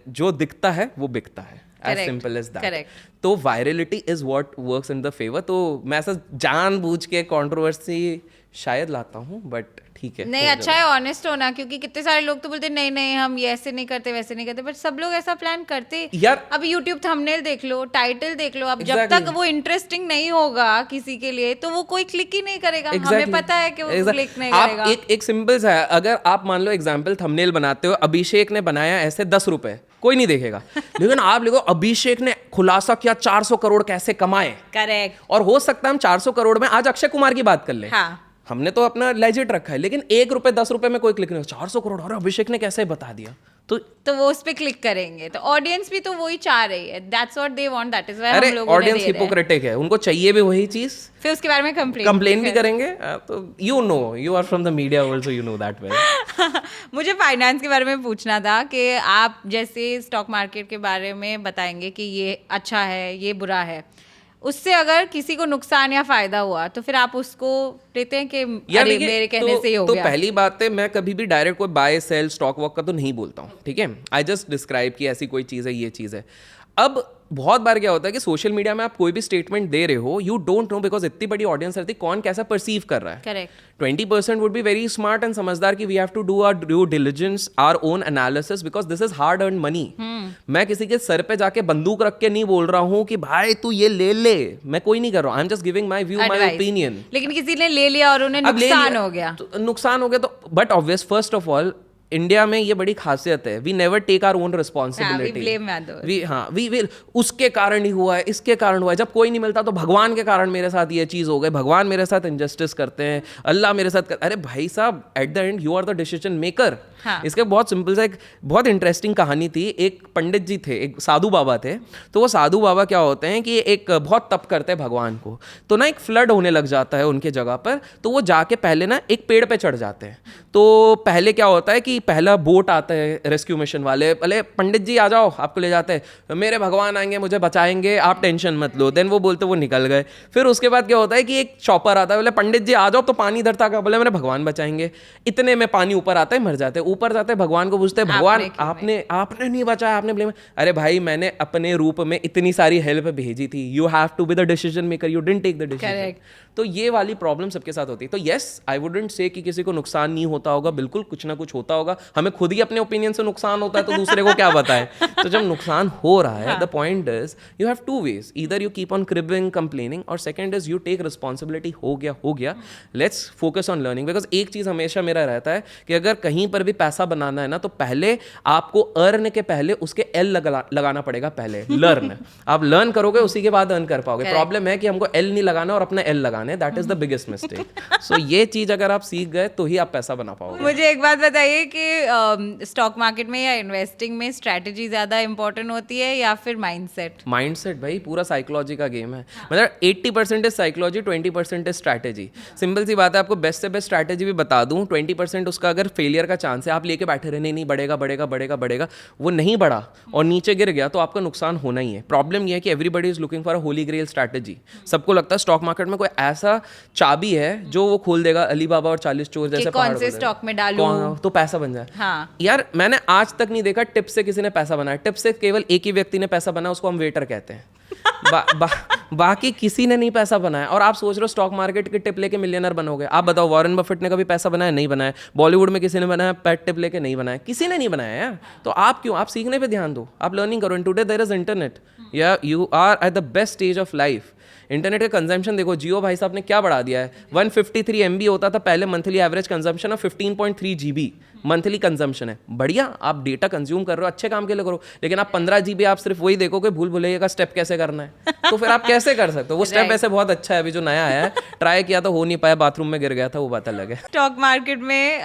[SPEAKER 2] जो दिखता है वो बिकता है, as simple as that. तो virality is what works in the favour. तो मैं ऐसा जानबूझ के कंट्रोवर्सी शायद लाता हूँ, बट ठीक है,
[SPEAKER 1] नहीं अच्छा है ऑनेस्ट होना, क्योंकि कितने सारे लोग तो बोलते नहीं नहीं हम ये ऐसे नहीं करते वैसे नहीं करते, बट सब लोग ऐसा प्लान करते
[SPEAKER 2] यार।
[SPEAKER 1] अब यूट्यूब थंबनेल देख लो, टाइटल देख लो, अब जब तक वो इंटरेस्टिंग नहीं होगा किसी के लिए तो वो कोई क्लिक ही नहीं करेगा। हमें पता है कि वो क्लिक नहीं करेगा।
[SPEAKER 2] एक सिंपल सा है, अगर आप मान लो एग्जाम्पल थंबनेल बनाते हो, अभिषेक ने बनाया ऐसे 10 रुपए, कोई नहीं देखेगा, लेकिन आप लिखो अभिषेक ने खुलासा किया 400 करोड़ कैसे कमाए,
[SPEAKER 1] करेक्ट,
[SPEAKER 2] और हो सकता है हम 400 करोड़ में आज अक्षय कुमार की बात कर ले,
[SPEAKER 1] हाँ।
[SPEAKER 2] हमने तो अपना लेजिट रखा है, लेकिन 1 रुपए 10 रुपए में कोई क्लिक नहीं, 400 करोड़ और अभिषेक ने कैसे बता दिया, तो वो
[SPEAKER 1] उस पे क्लिक करेंगे। तो ऑडियंस भी तो वही चाह रही है, that's what they want, that is why हम लोग
[SPEAKER 2] ऑडियंस हिपोक्रेटिक है, उनको चाहिए भी वही चीज,
[SPEAKER 1] फिर उसके बारे में
[SPEAKER 2] कंप्लेन भी करेंगे। तो you are from the media world, so you know that well.
[SPEAKER 1] मुझे फाइनेंस के बारे में पूछना था कि आप जैसे स्टॉक मार्केट के बारे में बताएंगे कि ये अच्छा है ये बुरा है, उससे अगर किसी को नुकसान या फायदा हुआ तो फिर आप उसको लेते हैं कि
[SPEAKER 2] यार
[SPEAKER 1] अरे
[SPEAKER 2] देखिए,
[SPEAKER 1] मेरे कहने से ही हो
[SPEAKER 2] तो
[SPEAKER 1] गया।
[SPEAKER 2] पहली बात है, मैं कभी भी डायरेक्ट कोई बाय सेल स्टॉक वॉक का तो नहीं बोलता हूँ, ठीक है। आई जस्ट डिस्क्राइब कि ऐसी कोई चीज़ है, ये चीज़ है। अब बहुत बार क्या होता है कि सोशल मीडिया में आप कोई भी स्टेटमेंट दे रहे हो, यू डोंट नो, बिकॉज इतनी बड़ी ऑडियंस रहती है, कौन कैसा परसीव कर रहा है।
[SPEAKER 1] Correct.
[SPEAKER 2] 20% would be very smart and समझदार कि we have to do our due diligence, our own analysis, because this is hard earn money. मैं किसी के सर पे जाके बंदूक रख के नहीं बोल रहा हूँ कि भाई तू ये ले ले, मैं कोई नहीं कर रहा हूँ। I am just giving my view, my
[SPEAKER 1] Advice.
[SPEAKER 2] Opinion.
[SPEAKER 1] लेकिन किसी ने ले लिया और उन्हें
[SPEAKER 2] अब ले
[SPEAKER 1] नुकसान
[SPEAKER 2] लिया,
[SPEAKER 1] हो गया।
[SPEAKER 2] तो नुकसान हो गया तो, but obvious, first of all India में ये बड़ी खासियत है, we never take our own responsibility. We will, उसके कारण ही हुआ है, इसके कारण हुआ है। जब कोई नहीं मिलता तो भगवान के कारण मेरे साथ ये चीज हो गई, भगवान मेरे साथ इनजस्टिस करते हैं, अल्लाह मेरे साथ अरे भाई साहब, at the end you are the decision maker.
[SPEAKER 1] हाँ.
[SPEAKER 2] इसके बहुत सिंपल सा एक बहुत इंटरेस्टिंग कहानी थी। एक पंडित जी थे, एक साधु बाबा थे। तो वो साधु बाबा क्या होते हैं कि एक बहुत तप करते हैं भगवान को। तो ना एक फ्लड होने लग जाता है उनके जगह पर, तो वो जाके पहले ना एक पेड़ पे चढ़ जाते हैं। तो पहले क्या होता है कि पहला बोट आता है, रेस्क्यू मिशन वाले, पहले पंडित जी आ जाओ, आपको ले जाते हैं, मेरे भगवान आएंगे, मुझे बचाएंगे, आप टेंशन मत लो। देन वो बोलते वो निकल गए। फिर उसके बाद क्या होता है कि एक चॉपर आता है, बोले पंडित जी आ जाओ, तो पानी इधर तक, बोले मेरे भगवान बचाएंगे। इतने में पानी ऊपर आता है, मर जाते हैं। ऊपर जाते हैं, भगवान को पूछते हैं, भगवान आपने नहीं बचाया, आपने ब्लेम। अरे भाई, मैंने अपने रूप में इतनी सारी हेल्प भेजी थी, you have to be the decision maker, you didn't take the decision. तो ये वाली प्रॉब्लम सबके साथ होती है। तो यस, आई वुडंट से कि किसी को नुकसान नहीं होता होगा, बिल्कुल कुछ ना कुछ होता होगा। हमें खुद ही अपने ओपिनियन से नुकसान होता है, तो दूसरे को क्या बताएं। तो जब नुकसान हो रहा है, the point is you have two ways, either you keep on cribbing, complaining, और second is you take responsibility. हो गया, let's focus on learning. Because एक चीज हमेशा मेरा रहता है कि अगर कहीं पर भी पैसा बनाना है ना, तो पहले आपको अर्न के पहले उसके एल लगाना पड़ेगा। पहले लर्न, आप लर्न करोगे, उसी के बाद अर्न कर पाओगे। प्रॉब्लम है कि हमको एल नहीं लगाना और अपना एल लगाना है, that is the biggest mistake. So ये चीज अगर आप सीख गए तो ही आप पैसा बना पाओगे।
[SPEAKER 1] मुझे एक बात बताइए कि स्टॉक मार्केट में या इन्वेस्टिंग में स्ट्रैटेजी ज्यादा इंपॉर्टेंट होती है या फिर माइंडसेट?
[SPEAKER 2] माइंडसेट भाई, पूरा साइकोलॉजी का गेम है। मतलब 80% is psychology, 20% is strategy. Simple सी बात है, आपको बेस्ट से बेस्ट स्ट्रैटेजी भी बता दूं, 20% उसका अगर फेलियर का चांस है, आप लेके बैठे रहे, नहीं बढ़ेगा बढ़ेगा बढ़ेगा बढ़ेगा, वो नहीं बढ़ा और नीचे गिर गया, तो आपका नुकसान होना ही है। प्रॉब्लम ये है कि everybody is looking for a holy grail strategy. सबको लगता है स्टॉक मार्केट में कोई ऐसा चाबी है जो वो खोल देगा अली बाबा और 40 चोर जैसे,
[SPEAKER 1] कौन से स्टॉक में डालूं
[SPEAKER 2] तो पैसा बन जाए।
[SPEAKER 1] हाँ।
[SPEAKER 2] यार मैंने आज तक नहीं देखा टिप से किसी ने पैसा बनाया। टिप से केवल एक ही व्यक्ति ने पैसा बनाया, उसको हम वेटर कहते हैं। बाकी किसी ने नहीं पैसा बनाया। और आप सोच रहे हो स्टॉक मार्केट की टिप लेके मिलियनर बनोगे। आप बताओ, वॉरेन बफेट ने कभी पैसा बनाया? नहीं बनाया। बॉलीवुड में किसी ने बनाया पैट टिप लेके? नहीं बनाया, किसी ने नहीं बनाया यार। तो आप क्यों? आप सीखने पे ध्यान दो, आप लर्निंग करो। In today there is internet, या you are at the best stage of life. Internet का कंजम्पशन देखो, जियो भाई साहब ने क्या बढ़ा दिया है। 153 MB होता था पहले मंथली एवरेज कंजम्पशन, और 15.3 GB मंथली कंजम्पशन है। बढ़िया, आप डेटा कंज्यूम कर रहे हो, अच्छे काम के लिए करो। लेकिन आप 15 GB आप सिर्फ वही देखोगे, भूल भुलैया का स्टेप कैसे करना है, तो फिर आप कैसे कर सकते हो? वो स्टेप ऐसे बहुत अच्छा है, अभी जो नया आया है, ट्राई किया तो हो नहीं पाया, बाथरूम में गिर गया था, वो बात अलग है।
[SPEAKER 1] स्टॉक मार्केट में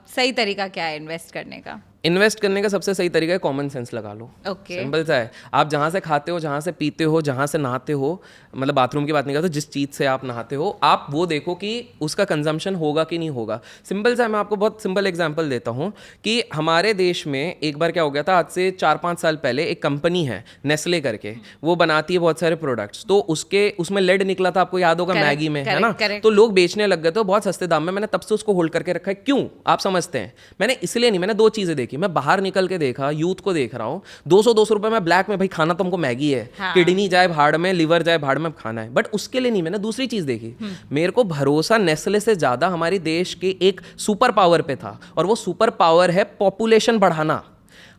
[SPEAKER 1] सही तरीका क्या है इन्वेस्ट करने का?
[SPEAKER 2] इन्वेस्ट करने का सबसे सही तरीका है कॉमन सेंस लगा लो।
[SPEAKER 1] ओके।
[SPEAKER 2] सिंपल सा है। आप जहाँ से खाते हो, जहाँ से पीते हो, जहाँ से नहाते हो, मतलब बाथरूम की बात नहीं करता, जिस चीज़ से आप नहाते हो, आप वो देखो कि उसका कंजम्पशन होगा कि नहीं होगा। सिंपल सा है, मैं आपको बहुत सिंपल एग्जांपल देता हूँ कि हमारे देश में एक बार क्या हो गया था, आज से 4-5 साल पहले एक कंपनी है नेस्ले करके, वो बनाती है बहुत सारे प्रोडक्ट्स। तो उसमें लेड निकला था, आपको याद होगा, मैगी में, है ना। तो लोग बेचने लग गए थे बहुत सस्ते दाम में। मैंने तब से उसको होल्ड करके रखा है। क्यों आप समझते हैं? मैंने इसलिए नहीं, मैंने 2 चीज़ें देखी। मैं बाहर निकल के देखा, यूथ को देख रहा हूँ, 200 रुपए में ब्लैक में, भाई खाना तो हमको मैगी है। हाँ। किडनी जाए भाड़ में, लिवर जाए भाड़ में, खाना है। बट उसके लिए नहीं, मैंने दूसरी चीज देखी। मेरे को भरोसा नेस्ले से ज्यादा हमारे देश के एक सुपर पावर पे था, और वो सुपर पावर है पॉपुलेशन बढ़ाना।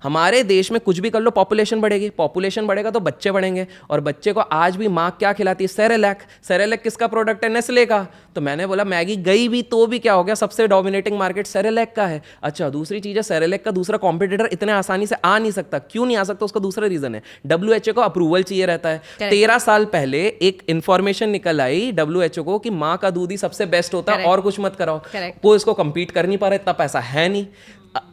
[SPEAKER 2] हमारे देश में कुछ भी कर लो, पॉपुलेशन बढ़ेगी, पॉपुलेशन बढ़ेगा तो बच्चे बढ़ेंगे, और बच्चे को आज भी माँ क्या खिलाती है? सेरेलैक। सेरेलैक किसका प्रोडक्ट है? नेस्ले का। तो मैंने बोला मैगी गई भी तो भी क्या हो गया, सबसे डोमिनेटिंग मार्केट सेरेलैक का है। अच्छा, दूसरी चीज़ है, सेरेलैक का दूसरा कॉम्पिटिटर इतने आसानी से आ नहीं सकता। क्यों नहीं आ सकता? उसका दूसरा रीजन है, WHO को अप्रूवल चाहिए रहता है। 13 साल पहले एक इंफॉर्मेशन निकल आई WHO को कि माँ का दूध ही सबसे बेस्ट होता है, और कुछ मत कराओ। कोई इसको कंपीट कर नहीं पा रहा, इतना पैसा है नहीं।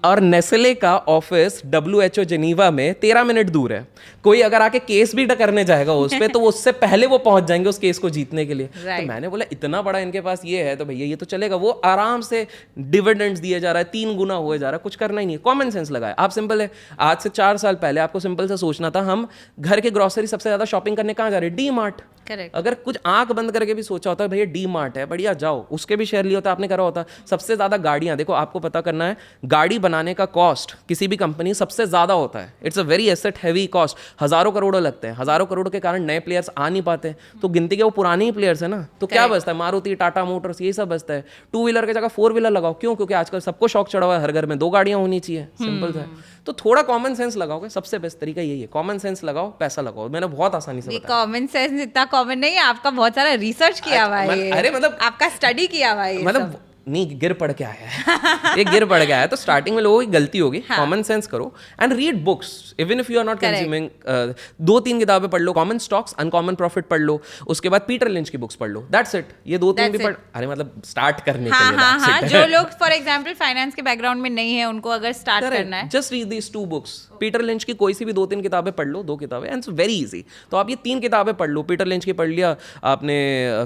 [SPEAKER 2] और नेस्ले का ऑफिस WHO जेनीवा में 13 मिनट दूर है। कोई अगर आके केस भी करने जाएगा उस पे, तो उससे पहले वो पहुंच जाएंगे उस केस को जीतने के लिए। तो मैंने बोला इतना बड़ा इनके पास ये है, तो भैया ये तो चलेगा। वो आराम से डिविडेंड्स दिए जा रहा है, 3 गुना हुए जा रहा है, कुछ करना ही नहीं। कॉमन सेंस लगाए आप। सिंपल है, आज से 4 साल पहले आपको सिंपल से सोचना था, हम घर के ग्रोसरी सबसे ज्यादा शॉपिंग करने कहाँ जा रहे हैं? D mart.
[SPEAKER 1] करेक्ट।
[SPEAKER 2] अगर कुछ आंख बंद करके भी सोचा होता है भैया डी मार्ट है बढ़िया जाओ, उसके भी शेयर लिया होता, आपने करा होता। सबसे ज्यादा गाड़ियां देखो, आपको पता करना है गाड़ी बनाने का कॉस्ट किसी भी कंपनी सबसे ज्यादा होता है। It's a very asset heavy cost, हजारों करोड़ लगते हैं। हजारों करोड़ के कारण नए प्लेयर्स आ नहीं पाते, तो गिनती के वो पुराने ही प्लेयर्स है ना, तो क्या बचता है? मारुति, टाटा मोटर्स, यही सब बचता है। 2 व्हीलर की जगह 4 व्हीलर लगाओ, क्यों? क्योंकि आजकल सबको शौक चढ़ा हुआ है, हर घर में 2 गाड़ियां होनी चाहिए, सिंपल सा है। तो थोड़ा कॉमन सेंस लगाओगे, सबसे बेस्ट तरीका यही है, कॉमन सेंस लगाओ, पैसा लगाओ। मैंने बहुत आसानी से
[SPEAKER 1] ये
[SPEAKER 2] बताया।
[SPEAKER 1] कॉमन सेंस इतना कॉमन नहीं है, आपका बहुत सारा रिसर्च किया हुआ है ये।
[SPEAKER 2] अरे मतलब
[SPEAKER 1] आपका स्टडी किया हुआ है ये
[SPEAKER 2] मतलब
[SPEAKER 1] सब।
[SPEAKER 2] नहीं, गिर पड़ के आया है ये गिर पड़ गया है। तो स्टार्टिंग में लोगों की गलती होगी, कॉमन सेंस करो and read books even if you are not consuming. 2-3 किताबें पढ़ लो, कॉमन स्टॉक्स, अनकॉमन प्रॉफिट पढ़ लो, उसके बाद पीटर लिंच की बुक्स पढ़ लो, दैट्स इट। ये 2-3 भी पढ़, अरे मतलब स्टार्ट करने के लिए
[SPEAKER 1] हाँ, जो लोग फॉर एग्जांपल फाइनेंस के बैकग्राउंड में नहीं है, उनको अगर स्टार्ट करना है,
[SPEAKER 2] जस्ट रीड दीस 2 बुक्स। पीटर लिंच की कोई सी भी 2-3 किताबें पढ़ लो, 2 किताबें, एंड इट्स वेरी इजी। तो आप ये 3 किताबें पढ़ लो, पीटर लिंच की पढ़ लिया आपने,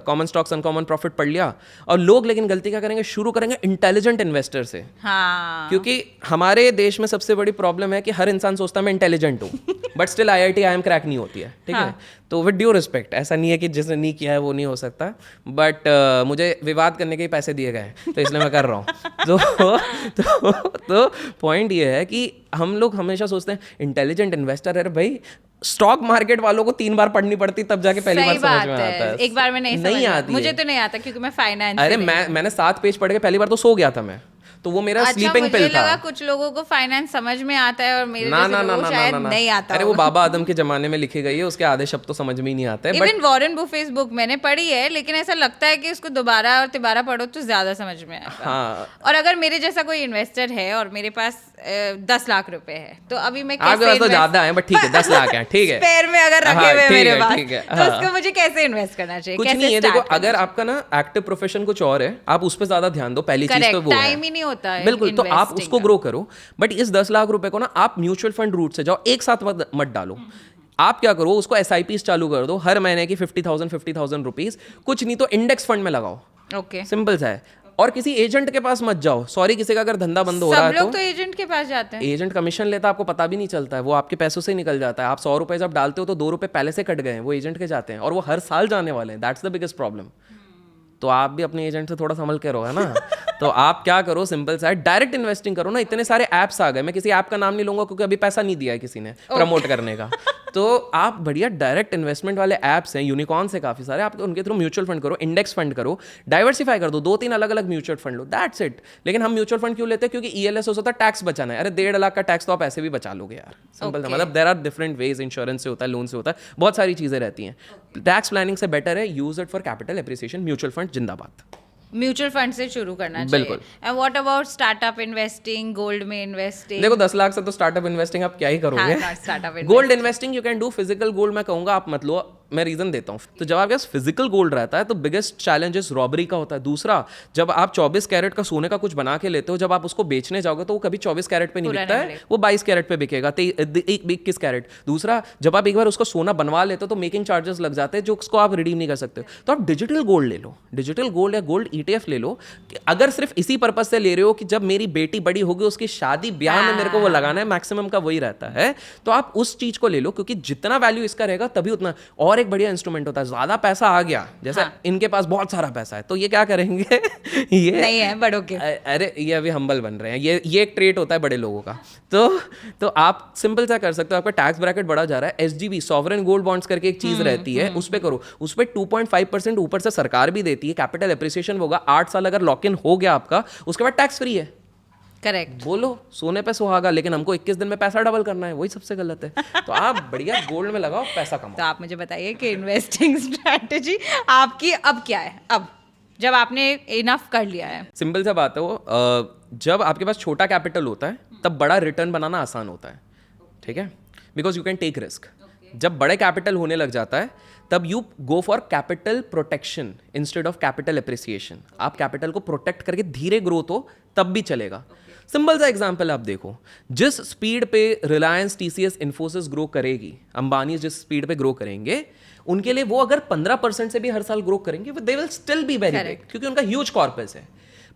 [SPEAKER 2] कॉमन स्टॉक्स, अनकॉमन प्रॉफिट पढ़ लिया। और लोग लेकिन गलती क्या करेंगे, शुरू करेंगे इंटेलिजेंट इन्वेस्टर से।
[SPEAKER 1] हाँ,
[SPEAKER 2] क्योंकि हमारे देश में सबसे बड़ी प्रॉब्लम है कि हर इंसान सोचता है मैं इंटेलिजेंट हूँ, but still IIT IIM crack नहीं होती है, ठीक है। तो विद ड्यू रिस्पेक्ट, ऐसा नहीं है कि जिसने नहीं किया है वो नहीं हो सकता, बट मुझे विवाद करने के ही पैसे दिए गए हैं, तो इसलिए मैं कर रहा हूँ। तो पॉइंट ये है कि हम लोग हमेशा सोचते हैं इंटेलिजेंट इन्वेस्टर, अरे भाई स्टॉक मार्केट वालों को 3 बार पढ़नी पड़ती तब जाके पहली बार समझ में आता है।
[SPEAKER 1] एक बार में नहीं
[SPEAKER 2] आती
[SPEAKER 1] मुझे तो नहीं आता, क्योंकि मैं फाइनेंस।
[SPEAKER 2] अरे मैंने 7 पेज पढ़ के पहली बार तो सो गया था मैं, तो वो मेरा स्लीपिंग पिल था।
[SPEAKER 1] लगा कुछ लोगों को फाइनेंस समझ में आता है और मेरे जैसे लोगों को शायद नहीं आता।
[SPEAKER 2] अरे वो बाबा आदम के जमाने में लिखी गई है, उसके आधे शब्द तो समझ में ही नहीं आते।
[SPEAKER 1] इवन वॉरेन बुफेट बुक मैंने पढ़ी है, लेकिन ऐसा लगता है कि उसको दोबारा और तिबारा पढ़ो तो ज्यादा समझ में आएगा।
[SPEAKER 2] हाँ।
[SPEAKER 1] और अगर मेरे जैसा कोई इन्वेस्टर है और मेरे पास 10 लाख रुपए है, तो अभी मैं कैसे
[SPEAKER 2] पास तो ज्यादा है, बट ठीक है 10 लाख है, ठीक है,
[SPEAKER 1] स्पेयर में अगर रखे हुए मेरे पास,
[SPEAKER 2] ठीक है,
[SPEAKER 1] तो उसको मुझे कैसे इन्वेस्ट करना चाहिए?
[SPEAKER 2] कुछ नहीं है, देखो अगर आपका ना एक्टिव प्रोफेशन कुछ और है, आप उस पर ज्यादा ध्यान दो, पहली चीज तो वो है।
[SPEAKER 1] टाइम ही नहीं होता है,
[SPEAKER 2] बिल्कुल, तो आप उसको ग्रो करो। बट इस 10 लाख रुपए को ना आप म्यूचुअल फंड रूट से जाओ, एक साथ मत डालो। आप क्या करो, उसको SIPs चालू कर दो, हर महीने की 50,000 रुपीज, कुछ नहीं तो इंडेक्स फंड में लगाओ।
[SPEAKER 1] ओके,
[SPEAKER 2] सिंपल सा है। और किसी एजेंट के पास मत जाओ, सॉरी, किसी का अगर धंधा बंद हो रहा है
[SPEAKER 1] सब लोग तो एजेंट के पास जाते हैं।
[SPEAKER 2] एजेंट कमीशन लेता है, आपको पता भी नहीं चलता है, वो आपके पैसों से निकल जाता है। आप 100 रुपए जब डालते हो तो 2 रुपए पहले से कट गए हैं, वो एजेंट के जाते हैं, और वो हर साल जाने वाले हैं। That's the biggest problem. तो आप भी अपने एजेंट से थोड़ा संभल के रहो, है ना। तो आप क्या करो, सिंपल सा है, डायरेक्ट इन्वेस्टिंग करो ना। इतने सारे ऐप्स आ गए, मैं किसी ऐप का नाम नहीं लूंगा क्योंकि अभी पैसा नहीं दिया है किसी ने प्रमोट करने का। तो आप बढ़िया डायरेक्ट इन्वेस्टमेंट वाले ऐप्स हैं, यूनिकॉर्न से काफी सारे, आप उनके थ्रू म्यूचुअल फंड करो, इंडेक्स फंड करो, डाइवर्सिफाई कर दो, 2-3 अलग अलग mutual fund low, that's it. लेकिन हम म्यूचुअल फंड क्यों लेते हैं? क्योंकि ELS होता है टैक्स बचाना है। अरे 1.5 लाख का टैक्स तो आप ऐसे भी बचा लोगे यार, सिंपल था। मतलब there are different ways, insurance से होता है, लोन से होता है, बहुत सारी चीजें रहती हैं। टैक्स प्लानिंग से बेटर है use it for capital appreciation. Mutual fund जिंदाबाद।
[SPEAKER 1] म्यूचुअल फंड से शुरू करना चाहिए।
[SPEAKER 2] बिल्कुल।
[SPEAKER 1] And what about startup investing, gold में इन्वेस्टिंग?
[SPEAKER 2] देखो 10 लाख से तो स्टार्टअप इन्वेस्टिंग आप क्या ही करोगे। Gold investing you can do, physical gold मैं कहूंगा आप मत लो, मैं रीजन देता हूँ। तो जब आपके पास फिजिकल गोल्ड रहता है तो बिगेस्ट चैलेंजेस रॉबरी का होता है। दूसरा, जब आप 24 कैरेट का सोने का कुछ बना के लेते हो, जब आप उसको बेचने जाओगे तो वो कभी 24 कैरेट पे नहीं बिकता है, वो 22 कैरेट पे बिकेगा, 21 कैरेट। दूसरा, जब आप एक बार उसको सोना बनवा लेते हो तो मेकिंग चार्जेस लग जाते हैं, जो उसको आप रिडीम नहीं कर सकते। तो आप डिजिटल गोल्ड ले लो, डिजिटल गोल्ड या गोल्ड ETF ले लो। अगर सिर्फ इसी पर्पज से ले रहे हो कि जब मेरी बेटी बड़ी होगी उसकी शादी ब्याह में मेरे को वो लगाना है, मैक्सिमम का वही रहता है, तो आप उस चीज को ले लो, क्योंकि जितना वैल्यू इसका रहेगा तभी उतना। और एक बढ़िया इंस्ट्रूमेंट होता है, ज्यादा पैसा आ गया, जैसे इनके पास बहुत सारा पैसा है, तो ये क्या करेंगे ये
[SPEAKER 1] नहीं है बड़ों के,
[SPEAKER 2] अरे ये अभी हम्बल बन रहे हैं, ये एक ट्रेट होता है बड़े लोगों का। तो आप सिंपल सा कर सकते हो, आपका टैक्स ब्रैकेट बढ़ा जा रहा है, SGB सॉवरेन गोल्ड बॉन्ड्स करके एक चीज रहती है, उस पे करो, उस पे 2.5% ऊपर से सरकार भी देती है, कैपिटल एप्रिसिएशन होगा, 8 साल अगर लॉक इन हो गया आपका, उसके बाद टैक्स फ्री है।
[SPEAKER 1] करेक्ट।
[SPEAKER 2] बोलो सोने पे सुहागा, लेकिन हमको 21 दिन में पैसा डबल करना है, वही सबसे गलत है। तो आप बढ़िया गोल्ड में लगाओ, पैसा कमाओ।
[SPEAKER 1] तो आप मुझे बताइए कि इन्वेस्टिंग स्ट्रैटेजी आपकी अब क्या है, अब जब आपने इनफ कर लिया है?
[SPEAKER 2] सिंपल सा बात है वो, जब आपके पास छोटा कैपिटल होता है तब बड़ा रिटर्न बनाना आसान होता है, ठीक है, because you can take risk. जब बड़े कैपिटल होने लग जाता है तब you go for capital protection instead of capital appreciation. आप कैपिटल को प्रोटेक्ट करके धीरे ग्रोथ हो तब भी चलेगा। सिंपल सा एग्जांपल आप देखो, जिस स्पीड पे रिलायंस, TCS, इन्फोसिस ग्रो करेगी, अंबानी जिस स्पीड पे ग्रो करेंगे, उनके लिए वो अगर 15% से भी हर साल ग्रो करेंगे, they will still be very big, क्योंकि उनका ह्यूज कॉर्पस है।